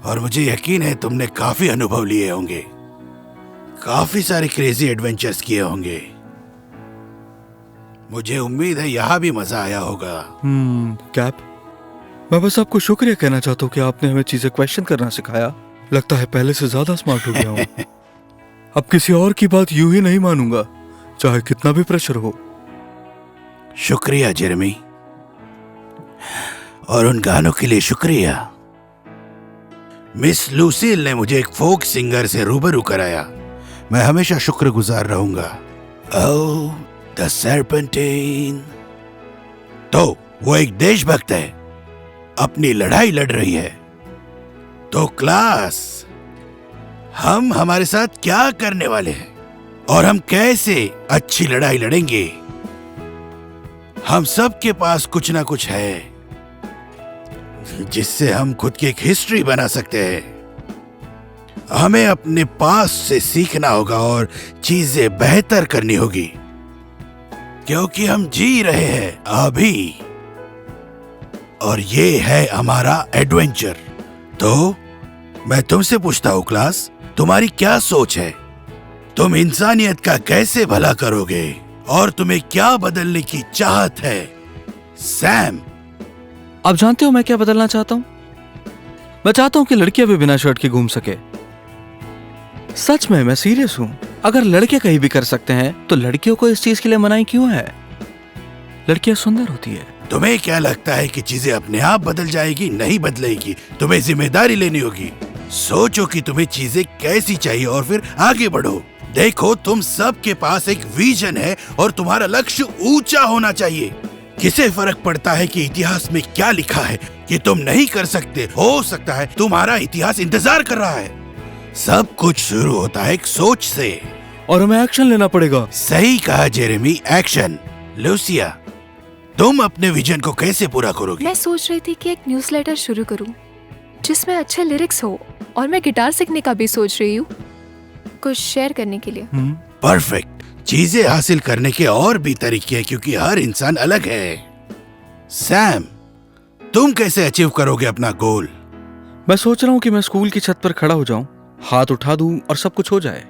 और मुझे यकीन है तुमने काफी अनुभव लिए होंगे, काफी सारे क्रेजी एडवेंचर्स किए होंगे। मुझे उम्मीद है यहाँ भी मजा आया होगा। कैप, मैं बस आपको शुक्रिया कहना चाहता हूँ कि आपने हमें चीजें क्वेश्चन करना सिखाया। लगता है पहले से ज्यादा स्मार्ट हो गया हूँ। अब किसी और की बात यूं ही नहीं मानूंगा, चाहे कितना भी प्रेशर हो। शुक्रिया जेरेमी, और उन गानों के लिए शुक्रिया। मिस लूसील ने मुझे एक फोक सिंगर से रूबरू कराया। मैं हमेशा शुक्रगुजार रहूंगा। ओह, द सर्पेंटाइन। तो वो एक देशभक्त है, अपनी लड़ाई लड़ रही है। तो क्लास, हम हमारे साथ क्या करने वाले हैं और हम कैसे अच्छी लड़ाई लड़ेंगे? हम सब के पास कुछ ना कुछ है जिससे हम खुद की एक हिस्ट्री बना सकते हैं। हमें अपने पास से सीखना होगा और चीजें बेहतर करनी होगी, क्योंकि हम जी रहे हैं अभी, और ये है हमारा एडवेंचर। तो मैं तुमसे पूछता हूं क्लास, तुम्हारी क्या सोच है? तुम इंसानियत का कैसे भला करोगे और तुम्हें क्या बदलने की चाहत है? सैम, आप जानते हो मैं क्या बदलना चाहता हूँ? मैं चाहता हूं कि लड़कियां भी बिना शर्ट के घूम सके। सच में मैं सीरियस हूं। अगर लड़के कहीं भी कर सकते हैं तो लड़कियों को इस चीज के लिए मनाही क्यों है? लड़कियां सुंदर होती है। तुम्हें क्या लगता है कि चीजें अपने आप बदल जाएगी? नहीं बदलेगी, तुम्हें जिम्मेदारी लेनी होगी। सोचो कि तुम्हें चीजें कैसी चाहिए और फिर आगे बढ़ो। देखो, तुम सबके पास एक विजन है और तुम्हारा लक्ष्य ऊंचा होना चाहिए। किसे फर्क पड़ता है कि इतिहास में क्या लिखा है कि तुम नहीं कर सकते? हो सकता है तुम्हारा इतिहास इंतजार कर रहा है। सब कुछ शुरू होता है एक सोच से, और हमें एक्शन लेना पड़ेगा। सही कहा जेरेमी, एक्शन। लूसिया, तुम अपने विजन को कैसे पूरा करोगे? मैं सोच रही थी कि एक न्यूज़लेटर शुरू करूं जिसमें अच्छे लिरिक्स हो, और मैं गिटार सीखने का भी सोच रही हूँ, कुछ शेयर करने के लिए। परफेक्ट। चीजें हासिल करने के और भी तरीके हैं क्योंकि हर इंसान अलग है। सैम, तुम कैसे अचीव करोगे अपना गोल? मैं सोच रहा हूँ कि मैं स्कूल की छत पर खड़ा हो जाऊं, हाथ उठा दूं और सब कुछ हो जाए।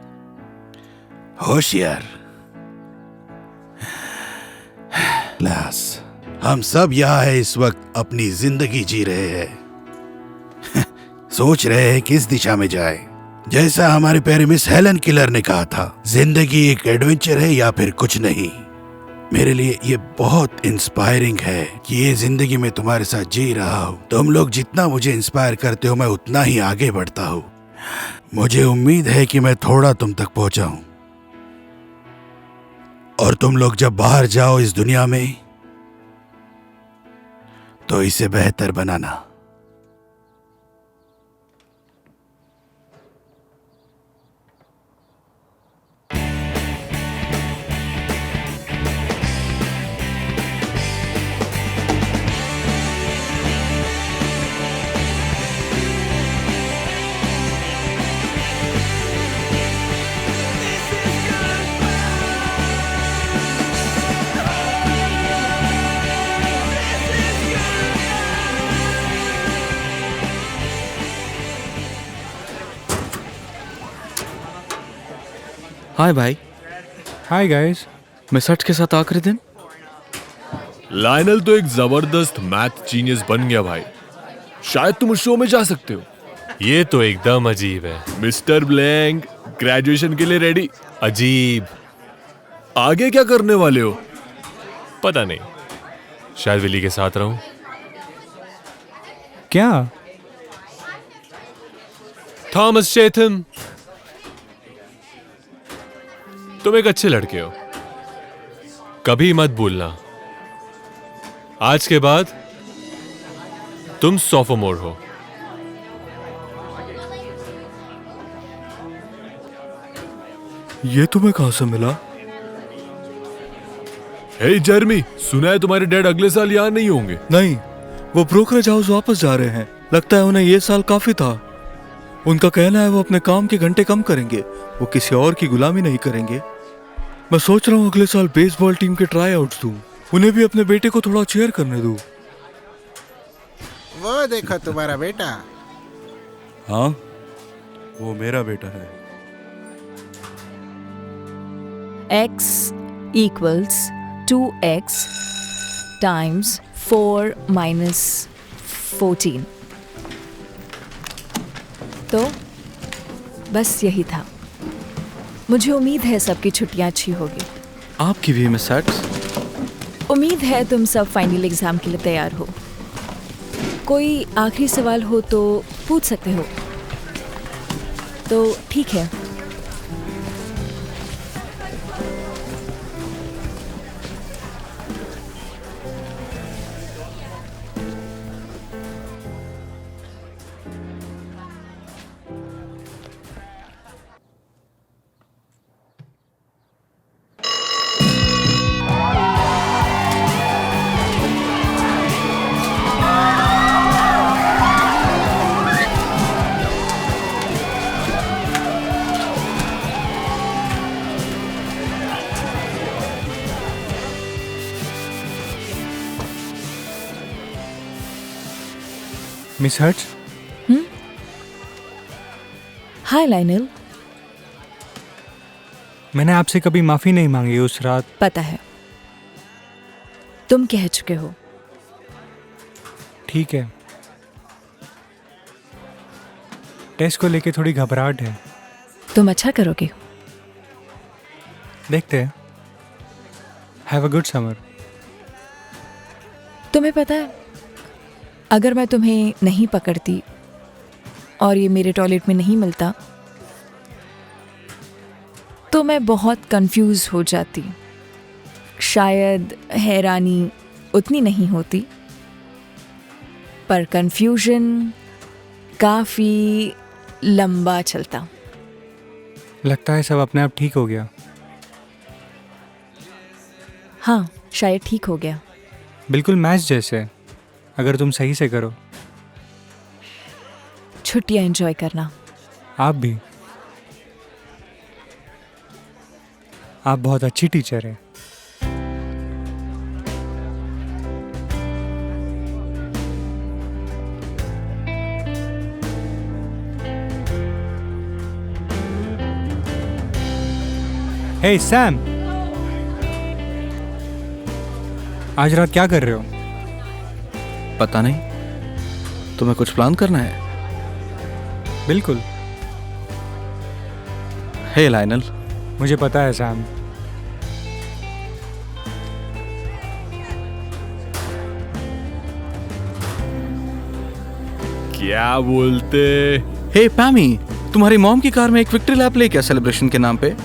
होशियार। क्लास, हम सब यहाँ है इस वक्त, अपनी जिंदगी जी रहे हैं। सोच रहे हैं किस दिशा में जाए। जैसा हमारे प्यारे मिस हेलन किलर ने कहा था, जिंदगी एक एडवेंचर है या फिर कुछ नहीं। मेरे लिए ये बहुत इंस्पायरिंग है कि ये जिंदगी में तुम्हारे साथ जी रहा हूँ। तुम लोग जितना मुझे इंस्पायर करते हो, मैं उतना ही आगे बढ़ता हूँ। मुझे उम्मीद है कि मैं थोड़ा तुम तक पहुंचा हूं, और तुम लोग जब बाहर जाओ इस दुनिया में तो इसे बेहतर बनाना। हाय भाई। Hi guys. मैं सच के साथ आखिरी दिन। लायनल तो एक जबरदस्त मैथ जीनियस बन गया भाई। शायद तुम उस शो में जा सकते हो। ये तो एकदम अजीब है। मिस्टर ब्लैंक ग्रेजुएशन के लिए रेडी। अजीब। आगे क्या करने वाले हो? पता नहीं, शायद विली के साथ रहूं। क्या? थॉमस चेथम, तुम एक अच्छे लड़के हो, कभी मत भूलना। आज के बाद तुम सोफोमोर हो। ये तुम्हें कहां से मिला? हे जेरमी, सुना है तुम्हारे डैड अगले साल यहाँ नहीं होंगे। नहीं, वो ब्रोकरेज हाउस वापस जा रहे हैं। लगता है उन्हें ये साल काफी था। उनका कहना है वो अपने काम के घंटे कम करेंगे, वो किसी और की गुलामी नहीं करेंगे। मैं सोच रहा हूँ अगले साल बेसबॉल टीम के ट्राई आउट्स दूं, उन्हें भी अपने बेटे को थोड़ा चेयर करने दूं। वो देखो तुम्हारा बेटा। हाँ, वो मेरा बेटा है। x equals 2x times 4 minus 14। तो बस यही था। मुझे उम्मीद है सबकी छुट्टियां अच्छी होगी। आपकी भी मिस हैट्स। उम्मीद है तुम सब फाइनल एग्जाम के लिए तैयार हो। कोई आखिरी सवाल हो तो पूछ सकते हो। तो ठीक है। Miss Hurts. Hi Lionel. मैंने आपसे कभी माफी नहीं मांगी उस रात। पता है, तुम कह चुके हो। ठीक है, टेस्ट को लेके थोड़ी घबराहट है। तुम अच्छा करोगे। देखते हैं। Have a good summer. तुम्हें पता है, अगर मैं तुम्हें नहीं पकड़ती और ये मेरे टॉयलेट में नहीं मिलता तो मैं बहुत कंफ्यूज हो जाती। शायद हैरानी उतनी नहीं होती, पर कंफ्यूजन काफी लंबा चलता। लगता है सब अपने आप ठीक हो गया। हाँ, शायद ठीक हो गया। बिल्कुल मैच जैसे, अगर तुम सही से करो। छुट्टियां एंजॉय करना। आप भी। आप बहुत अच्छी टीचर हैं। हे सैम, आज रात क्या कर रहे हो? पता नहीं, तुम्हें कुछ प्लान करना है? बिल्कुल। हे लायनल। मुझे पता है सैम। क्या बोलते? हे पैमी, तुम्हारी मॉम की कार में एक विक्ट्री लैप ले क्या सेलिब्रेशन के नाम पे?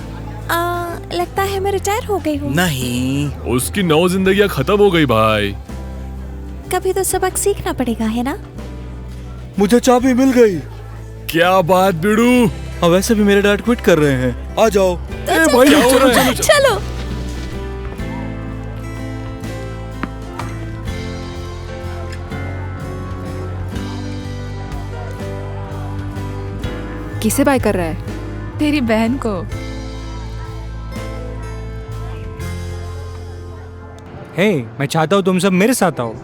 लगता है मैं रिटायर हो गई हूँ। नहीं, उसकी 9 जिंदगियां खत्म हो गई भाई। कभी तो सबक सीखना पड़ेगा, है ना? मुझे चाबी मिल गई। क्या बात बिड़ू? और वैसे भी मेरे डैड क्विट कर रहे हैं। आ जाओ। तो भाई, चलो। किसे बाय कर रहा है? तेरी बहन को। हे, मैं चाहता हूँ तुम सब मेरे साथ आओ।